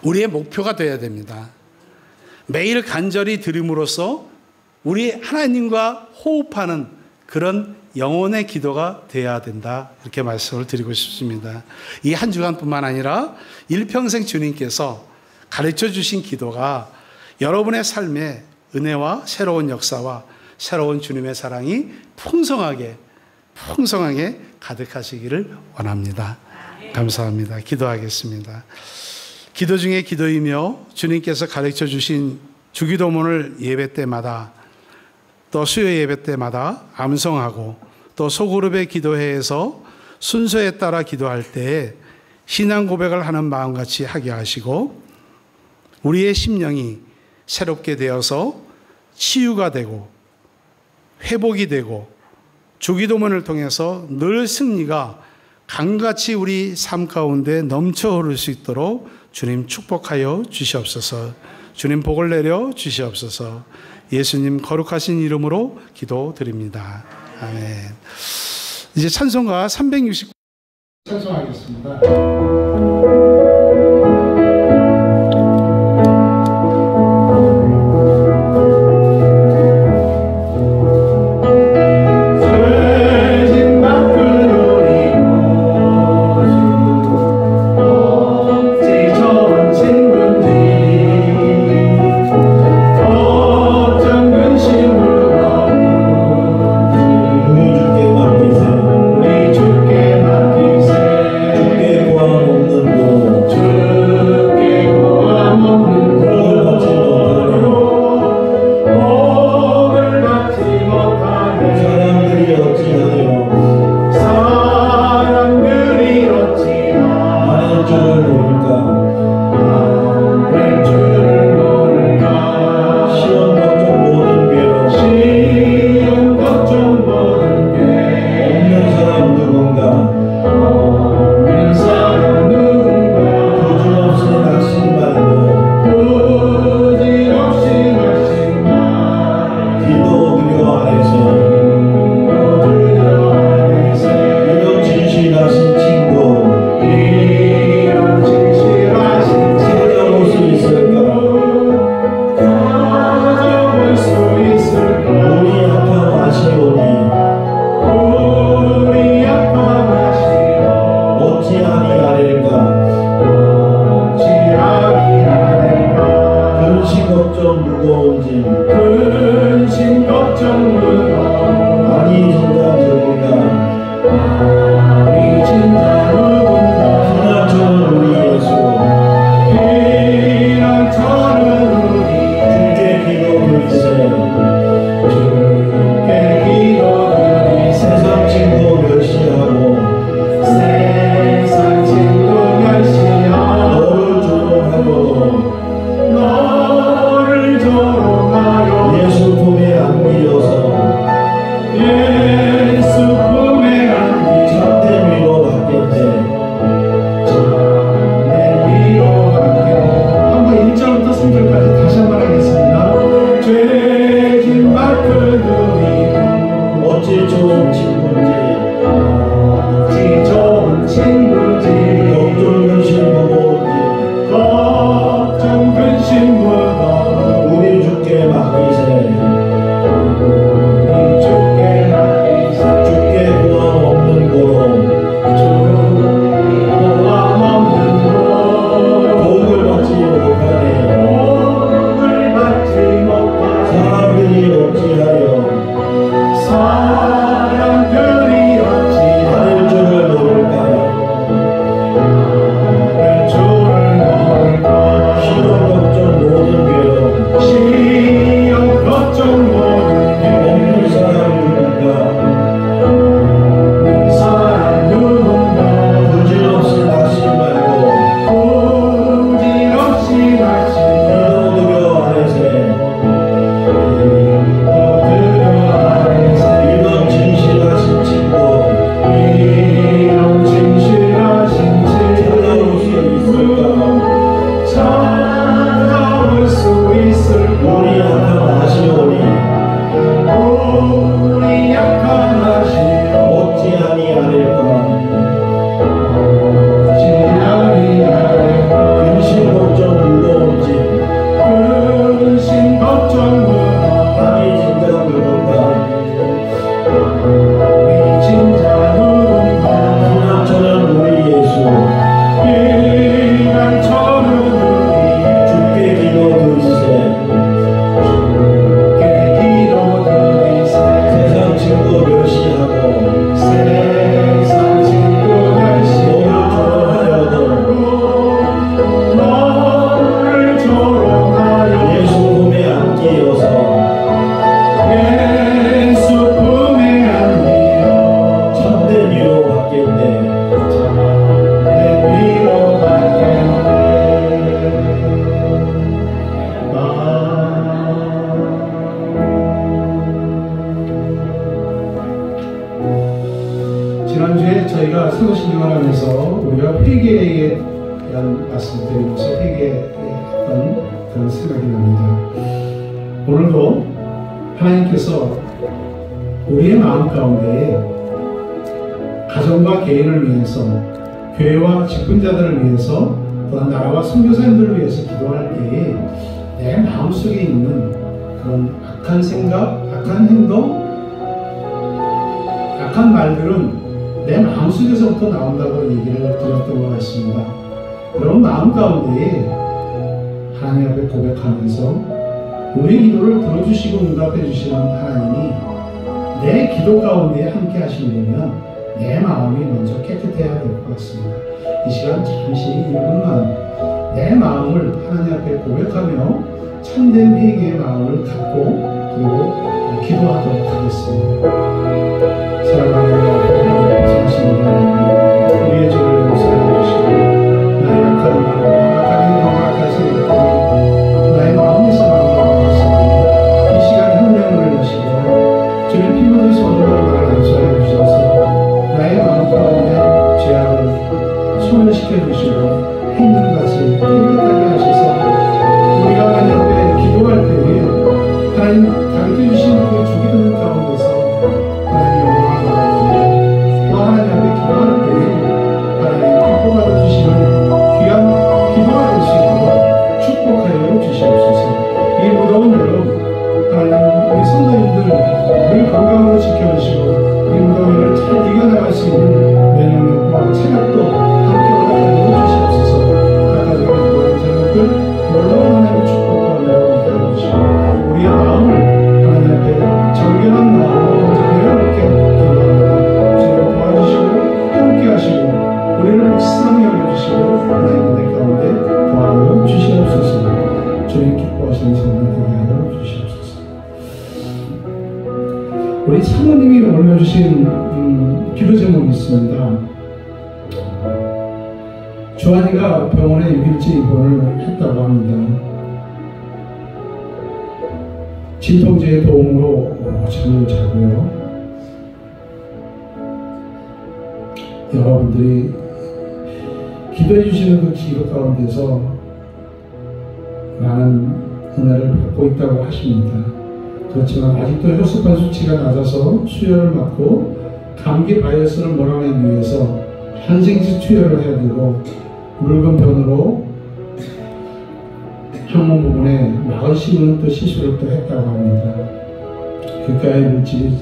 S2: 우리의 목표가 되어야 됩니다. 매일 간절히 드림으로써 우리 하나님과 호흡하는 그런 영혼의 기도가 되어야 된다, 이렇게 말씀을 드리고 싶습니다. 이 한 주간뿐만 아니라 일평생 주님께서 가르쳐 주신 기도가 여러분의 삶에 은혜와 새로운 역사와 새로운 주님의 사랑이 풍성하게 가득하시기를 원합니다. 감사합니다. 기도하겠습니다. 기도 중에 기도이며 주님께서 가르쳐 주신 주기도문을 예배 때마다, 또 수요 예배 때마다 암송하고, 또 소그룹의 기도회에서 순서에 따라 기도할 때에 신앙 고백을 하는 마음같이 하게 하시고, 우리의 심령이 새롭게 되어서 치유가 되고 회복이 되고 주기도문을 통해서 늘 승리가 강같이 우리 삶 가운데 넘쳐 흐를 수 있도록 주님 축복하여 주시옵소서. 주님 복을 내려 주시옵소서. 예수님 거룩하신 이름으로 기도드립니다. 아멘. 이제 찬송가 369 찬송하겠습니다.
S3: 주께 구함 없는 곳 무거운 짐
S1: 근심 걱정 무거운
S3: 많이 진다 저리가
S1: 우리 진다 누군가
S3: 피난처는 우리 예수
S1: 피난처는 우리
S3: 주께 기도드리세
S1: 주께 기도드리세
S3: 세상 친구 멸시하고
S1: 세상 친구 멸시하고
S3: 너를 조롱하고
S1: 너를 조롱하여
S3: 예수 품에 안기어서
S1: 예수 품에 안기어
S3: 참된 위로 받겠네
S1: 내 위로받게 한번 1절부터 3절까지 다시 한번 하겠습니다. 죄진 맡은 우리
S3: 어찌 좋은 친구인지
S1: 어찌 좋은 친구지
S3: 걱정 근심 무거운지
S1: 걱정 근심 무거운
S3: 우리 주께 맡기세
S1: 우리 주께 맡기세
S3: 주께 구함 없는 고로
S1: 주와 없는 것
S3: 복을 받지 못하네
S1: 복을 받지 못하니
S3: 사람들이 어찌하여
S1: 사람들이
S3: 하늘
S1: 어찌하여
S3: 줄을 모를까
S1: 주를 모를까
S3: 시험 걱정 모든 괴로움
S1: 시험 걱정 모든
S3: 없는 사람 누군가
S1: 게 사람 누군가
S3: 부질없이 다시 말고
S1: 부질없이 마시며
S3: 기도드려 아래세
S1: 들어 아래세
S3: 이런 진실하신 친구
S1: 이런 진실하신
S3: 찾아올 수 있을까
S1: 찾아올 수 있을까
S3: 우리 약한 아시오니
S1: 우리 약한 하시오
S3: 어찌하니 아릴까
S1: 지하리 아래
S3: 근심 걱정 무거운지
S1: 근심 걱정 무거운
S3: 밤이 진짜 누군가
S1: 우리 진짜 누군가
S3: 피난처는 우리 예수
S1: 피난처는 우리
S3: 주께 기도드리세
S1: 주께 기도드리세
S3: 세상 친구 멸시하고
S1: 세상 친구
S3: 너를 조롱하여도
S1: 너를 조롱하여
S3: 예수 품에 안기어서
S1: 예수 품에 안기어
S3: 참된 위로 받겠네
S1: 내 위로받겠네 지난주에 저희가 사도신경을 하면서 우리가 회개에 대한 말씀을 드리면서 회개했던 그런 생각이 납니다. 오늘도 하나님께서 우리의 마음 가운데에 가정과 개인을 위해서 교회와 직분자들을 위해서 또한 나라와 선교사님들을 위해서 기도할 때에 내 마음속에 있는 그런 악한 생각, 악한 행동, 악한 말들은 내 마음속에서부터 나온다고 얘기를 드렸던 것 같습니다. 여러분 마음 가운데에 하나님 앞에 고백하면서 우리 기도를 들어주시고 응답해 주시는 하나님이 내 기도 가운데 함께 하시려면 내 마음이 먼저 깨끗해야 될 것 같습니다. 이 시간 잠시 1분만 내 마음을 하나님 앞에 고백하며 참된 회개의 마음을 갖고 그리고 기도하도록 하겠습니다. 사랑하는 하나님, 우리의 죄를 용서해 주시고 나의 악한 말, 악한 행동, 악한 생각, 나의 마음에서 나온 이 시간 현명을 내시고 주의 피 묻은 손으로 나를 안수하여 주셔서 나의 마음 가운데 죄악을 소멸시켜 주시고 행동같이 깨끗하게 하셔서 우리가 하나님 앞에 기도할 때에 하나님 가르쳐 주신 그 주기 듣는 가운데서 하나님 영광을 받아주시고 또 하나님 앞에 기도할 때에 하나님 기뻐 받아주시는 귀한 기도가 될 수 있도록 축복하여 주시옵소서. 이 무더운 여름 하나님 우리 성도님들 늘 건강으로 지켜주시고 이 무더위를 잘 이겨나갈 수 있는 면역력과 체력도 함께 허락하여 주시옵소서. 각가정의 모든 자녀들 놀라운 하나님의 축복과 은혜로 함께 해주시고 우리 사모님이 올려주신 기도 제목이 있습니다. 주한이가 병원에 6일째 입원을 했다고 합니다. 진통제의 도움으로 잠을 자고요. 여러분들이 기도해 주시는 그 기도 가운데서 많은 은혜를 받고 있다고 하십니다. 그렇지만 아직도 혈소판 수치가 낮아서 수혈을 맞고 감기 바이러스를 몰아내기 위해서 항생제 투여를 해야 되고 물건변으로 항문 부분에 막을 씌우는 또 시술을 또 했다고 합니다. 귓가에 물질이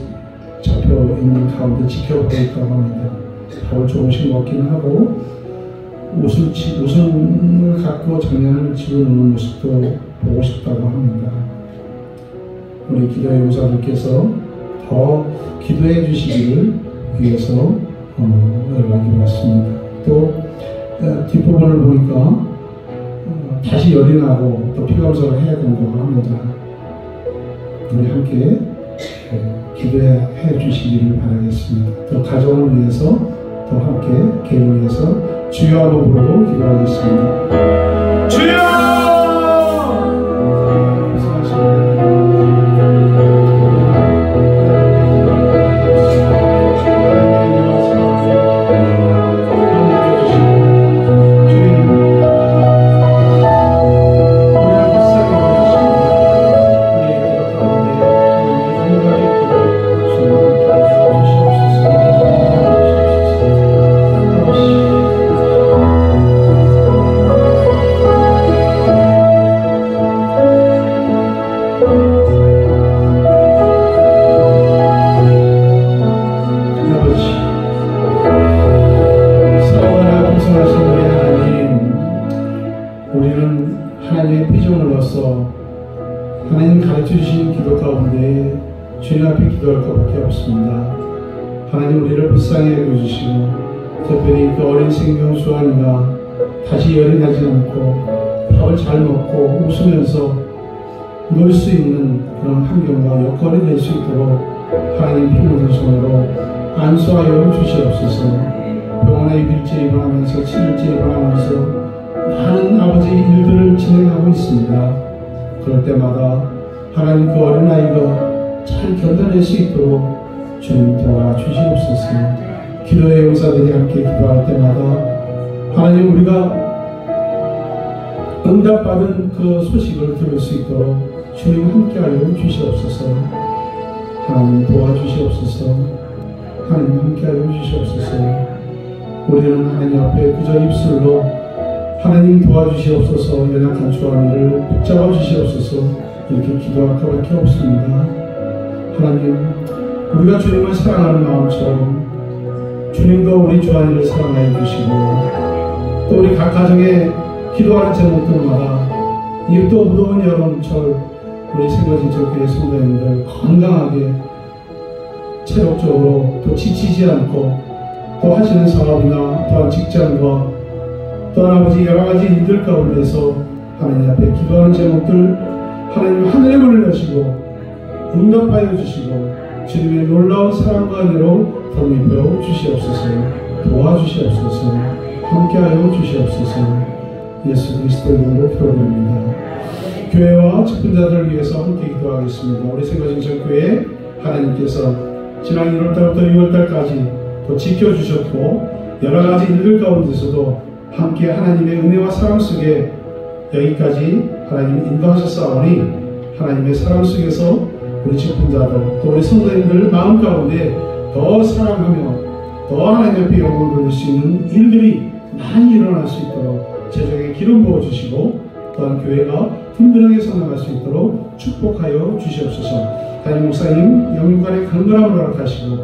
S1: 잡혀 있는 가운데 지켜보고 있다고 합니다. 밥을 조금씩 먹기는 하고 웃음을 갖고 장난을 집어넣는 모습도 보고 싶다고 합니다. 우리 기도의 요사님께서 더 기도해 주시기를 위해서 연락이 왔습니다. 또 뒷부분을 보니까 다시 열이 나고 또 피검사를 해야 된다고 합니다. 우리 함께 기도해 주시기를 바라겠습니다. 또 가정을 위해서 또 함께 개인을 위해서 주여 한번 부르고 기도하겠습니다. 주여! 하나님 가르쳐주신 기도 가운데 주님 앞에 기도할 것밖에 없습니다. 하나님 우리를 불쌍히 여겨주시고 특별히 그 어린 생명 주한이가 다시 열이 나지 않고 밥을 잘 먹고 웃으면서 놀 수 있는 그런 환경과 여건이 될 수 있도록 하나님 피묻은 손으로 안수하여 주시옵소서. 병원에 6일째 입원하면서 7일째 입원하면서 많은 아버지 일들을 진행하고 있습니다. 그럴 때마다 하나님 그 어린아이가 잘 견뎌낼 수 있도록 주님 도와주시옵소서. 기도의 용사들이 함께 기도할 때마다 하나님 우리가 응답받은 그 소식을 들을 수 있도록 주님 함께하여 주시옵소서. 하나님 도와주시옵소서. 하나님 함께하여 주시옵소서. 우리는 하나님 앞에 그저 입술로 하나님 도와주시옵소서, 연약한 주한이를 붙잡아 주시옵소서 이렇게 기도할 것밖에 없습니다. 하나님 우리가 주님을 사랑하는 마음처럼 주님도 우리 주한이를 사랑하여 주시고 또 우리 각 가정에 기도하는 제목들마다 이 또 무더운 여름철 우리 생각진천교회 성도님들 건강하게 체력적으로 또 지치지 않고 또 하시는 사업이나 또한 직장과 또한 아버지 여러가지 일들 가운데서 하나님 앞에 기도하는 제목들 하나님 하늘의 문을 여시고 응답하여 주시고 주님의 놀라운 사랑과 은혜로 덧입혀 주시옵소서. 도와주시옵소서. 함께하여 주시옵소서. 예수 그리스도의 이름으로 기도드립니다. 교회와 직분자들을 위해서 함께 기도하겠습니다. 우리 생각진천교회 하나님께서 지난 1월달부터 6월달까지 또 지켜주셨고 여러가지 일들 가운데서도 함께 하나님의 은혜와 사랑 속에 여기까지 하나님 인도하셨사오니 하나님의 사랑 속에서 우리 직분자들 또 우리 성도님들 마음 가운데 더 사랑하며 더 하나님 앞에 영광을 돌릴 수 있는 일들이 많이 일어날 수 있도록 제정에 기름 부어주시고 또한 교회가 든든하게 선언할 수 있도록 축복하여 주시옵소서. 담임 목사님 영육간의 강건함을 허락하시고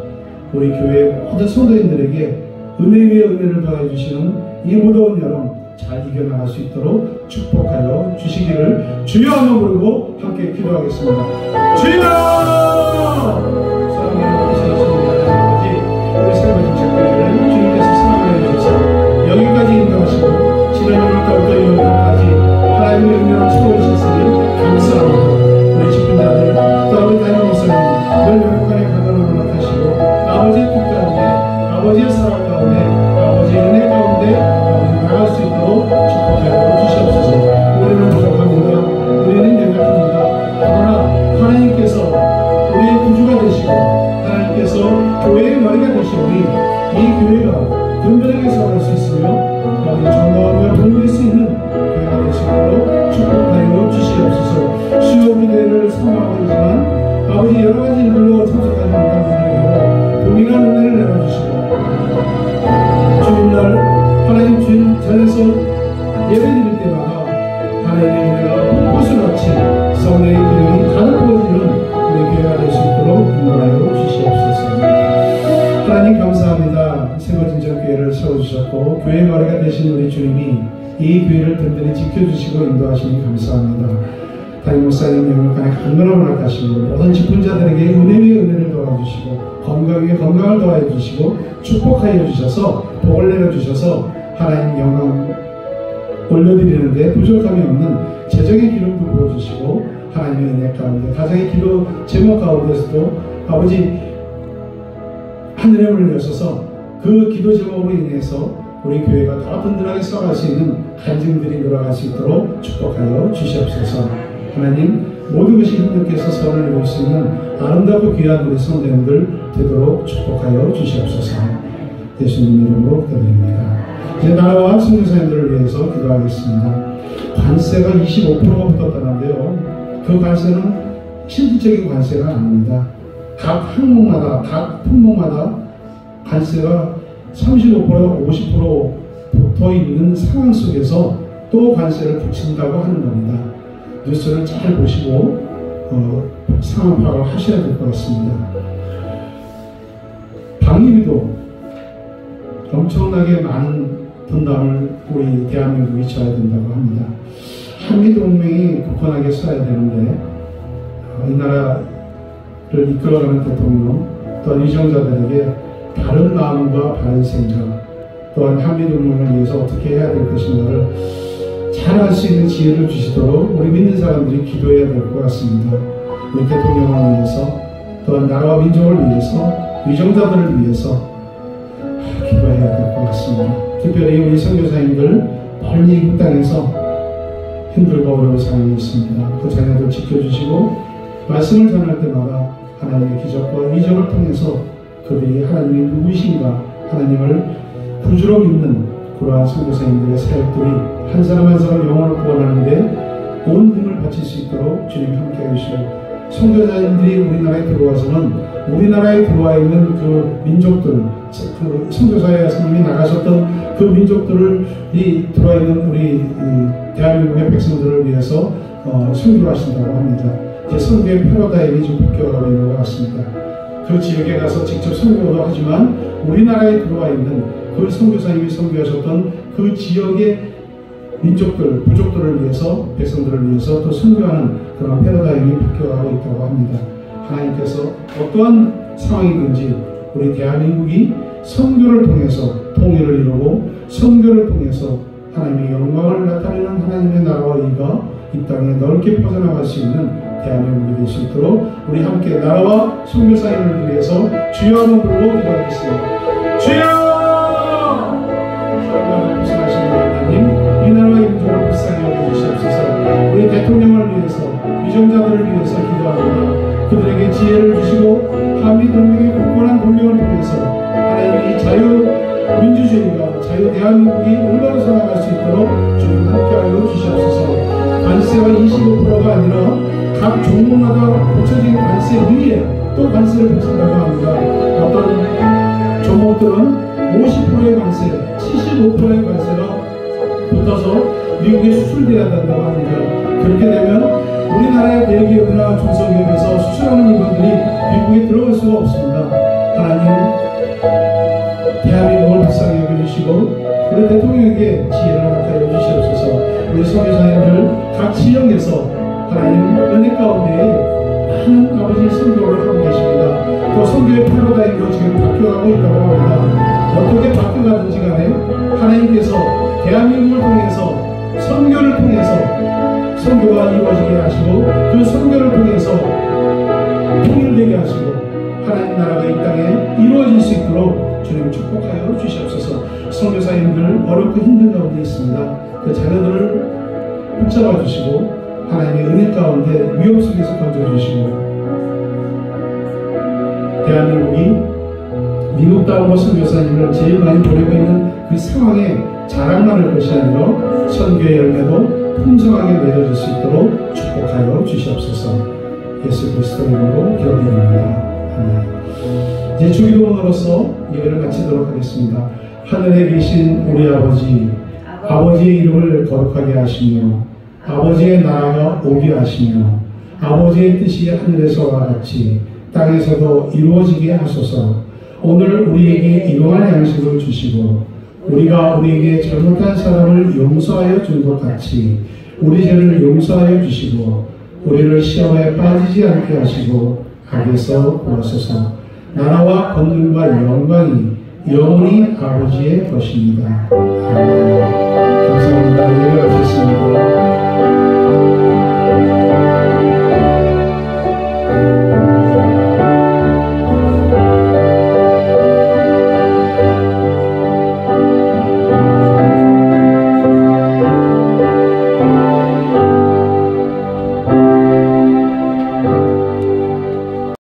S1: 우리 교회 모든 성도님들에게 은혜 위에 은혜를 더해 주시는 이 무더운 여름 잘 이겨나갈 수 있도록 축복하여 주시기를 주여 한번 부르고 함께 기도하겠습니다. 주여! 사랑하는 우리 아버지 우리 생각진천교회를 주님께서 사랑하여 주셔서 여기까지 인도하시고 지난 1월달부터 2월달까지 하나님의 은혜로 채워주셨으니 감사합니다. 우리 직분자들 또 우리 담임 목사님 늘 영육간의 강건함을 교회의 머리가 되시오니 이 교회가 든든하게 서갈 수 있으며 정당하며 도움될 수 있는 교회가 되시도록 축복하여 주시옵소서. 주여 우리 교회를 사모하고 있지만 아버지 여러 가지 일들로 참석하지 못한 분들에게도 동일한 은혜를 내려주시고 주일날 하나님 주일 전에서 예배드릴 때마다 하나님의 은혜가 꽃을같이 성령의 기름이 가득 부어지는 우리 교회가 될 수 있도록 인도하여 주시옵소서. 하나님 감사합니다. 생활진정교회를 세워주셨고 교회의 머리가 되신 우리 주님이 이 교회를 든든히 지켜주시고 인도하시니 감사합니다. 담임 목사님 영역간에 강건함을 허락하시고 모든 직분자들에게 은혜 위에 은혜를 도와주시고 건강 위에 건강을 도와주시고 축복하여 주셔서 복을 내려주셔서 하나님 영광 올려드리는데 부족함이 없는 재정의 기름도 부어주시고 하나님의 은혜 가운데 가정의 기도 제목 가운데서도 아버지 하늘의 문을 여셔서 그 기도 제목으로 인해서 우리 교회가 더 든든하게 써갈 수 있는 간증들이 늘어갈 수 있도록 축복하여 주시옵소서. 하나님 모든 것이 힘들게서 선을 이룰 수 있는 아름답고 귀한 우리 성도님들 되도록 축복하여 주시옵소서. 예수님 이름으로 기도드립니다. 이제 나라와 선교사님들을 위해서 기도하겠습니다. 관세가 25%가 붙었다는데요. 그 관세는 실질적인 관세가 아닙니다. 각 항목마다 각 품목마다 관세가 35% 50% 붙어 있는 상황 속에서 또 관세를 붙인다고 하는 겁니다. 뉴스를 잘 보시고 상황 파악을 하셔야 될 것 같습니다. 방위비도 엄청나게 많은 분담을 우리 대한민국이 져야 된다고 합니다. 한미동맹이 굳건하게 서야 되는데 이 나라를 이끌어가는 대통령 또한 위정자들에게 바른 마음과 바른 생각 또한 한미동맹을 위해서 어떻게 해야 될 것인가를 잘 알 수 있는 지혜를 주시도록 우리 믿는 사람들이 기도해야 될 것 같습니다. 우리 대통령을 위해서 또한 나라와 민족을 위해서 위정자들을 위해서 기도해야 될 것 같습니다. 특별히 우리 선교사님들 멀리 이국 땅에서 힘들고 어려운 상황이 있습니다. 그 자녀들 지켜주시고 말씀을 전할 때마다 하나님의 기적과 이적을 통해서 그들이 하나님이 누구이신가 하나님을 구주로 믿는 그러한 선교사님들의 사역들이 한 사람 한 사람 영혼을 구원하는데 온 힘을 바칠 수 있도록 주님 함께 해주시고 선교사님들이 우리나라에 들어와서는 우리나라에 들어와 있는 그 민족들 그 선교사의 스님이 나가셨던 그 민족들이 들어와 있는 우리 대한민국의 백성들을 위해서 선교를 하신다고 합니다. 이제 선교의 패러다임이 좀 바뀌어가고 있는 것 같습니다. 그 지역에 가서 직접 선교도 하지만 우리나라에 들어와 있는 그 선교사님이 선교하셨던 그 지역의 민족들, 부족들을 위해서 백성들을 위해서 또 선교하는 그런 패러다임이 바뀌어가고 있다고 합니다. 하나님께서 어떠한 상황이든지 우리 대한민국이 선교를 통해서 통일을 이루고 선교를 통해서 하나님의 영광을 나타내는 하나님의 나라와 의가 이 땅에 넓게 퍼져나갈 수 있는 대한민국이 될 수 있도록 우리 함께 나라와 선교사님을 위해서 주여 한번 부르고 기도하겠습니다. 주여! 얼마나 불쌍하신 하나님 이 나라와 민족을 불쌍히 여겨주시옵소서. 우리 대통령을 위해서 위정자들을 위해서 기도합니다. 그들에게 지혜를 주시고 한미동맹의 굳건한 동맹을 통해서 하나님이 자유민주주의가 자유 대한민국이 올바로 살아갈 수 있도록 주님 함께하여 주시옵소서. 관세가 25%가 아니라 각 종목마다 고쳐진 관세 위에 또 관세를 붙인다고 합니다. 어떤 종목들은 50%의 관세, 75%의 관세가 붙어서 미국에 수출돼야 된다고 합니다. 그렇게 되면 우리나라의 대기업이나 중소기업에서 수출하는 물건들이 미국에 들어갈 수가 없습니다. 하나님 대한민국을 불쌍히 여겨주시고 우리 대통령에게 지혜를 허락하여 주시옵소서. 우리 선교사님들 각 지역에서 하나님 은혜 가운데 많은 아버지 선교를 하고 계십니다. 또 선교의 패러다임도 지금 바뀌어가고 있다고 합니다. 어떻게 바뀌어가든지 간에 하나님께서 대한민국을 통해서 선교를 통해서 선교가 이루어지게 하시고 그 선교를 통해서 통일되게 하시고 하나님 나라가 이 땅에 이루어질 수 있도록 주님 축복하여 주시옵소서. 선교사님들 어렵고 힘든 가운데 있습니다. 그 자녀들을 붙잡아 주시고 하나님의 은혜 가운데 위험 속에서 건져주시고 대한민국이 미국 다우버 선교사님을 제일 많이 보내고 있는 그 상황에 자랑만 할 것이 아니라 선교의 열매도 풍성하게 맺어질 수 있도록 축복하여 주시옵소서. 예수 그리스도의 이름으로 기도드립니다. 아멘. 이제 주기도원으로서 예배를 마치도록 하겠습니다. 하늘에 계신 우리 아버지, 아버지의 이름을 거룩하게 하시며 아버지의 나라가 오게 하시며 아버지의 뜻이 하늘에서와 같이 땅에서도 이루어지게 하소서. 오늘 우리에게 일용할 양식을 주시고 우리가 우리에게 잘못한 사람을 용서하여 준 것 같이 우리 죄를 용서하여 주시고 우리를 시험에 빠지지 않게 하시고 악에서 구하소서. 나라와 권능과 영광이 영원히 아버지의 것입니다. 아멘. 감사합니다. 예배가 됐습니다.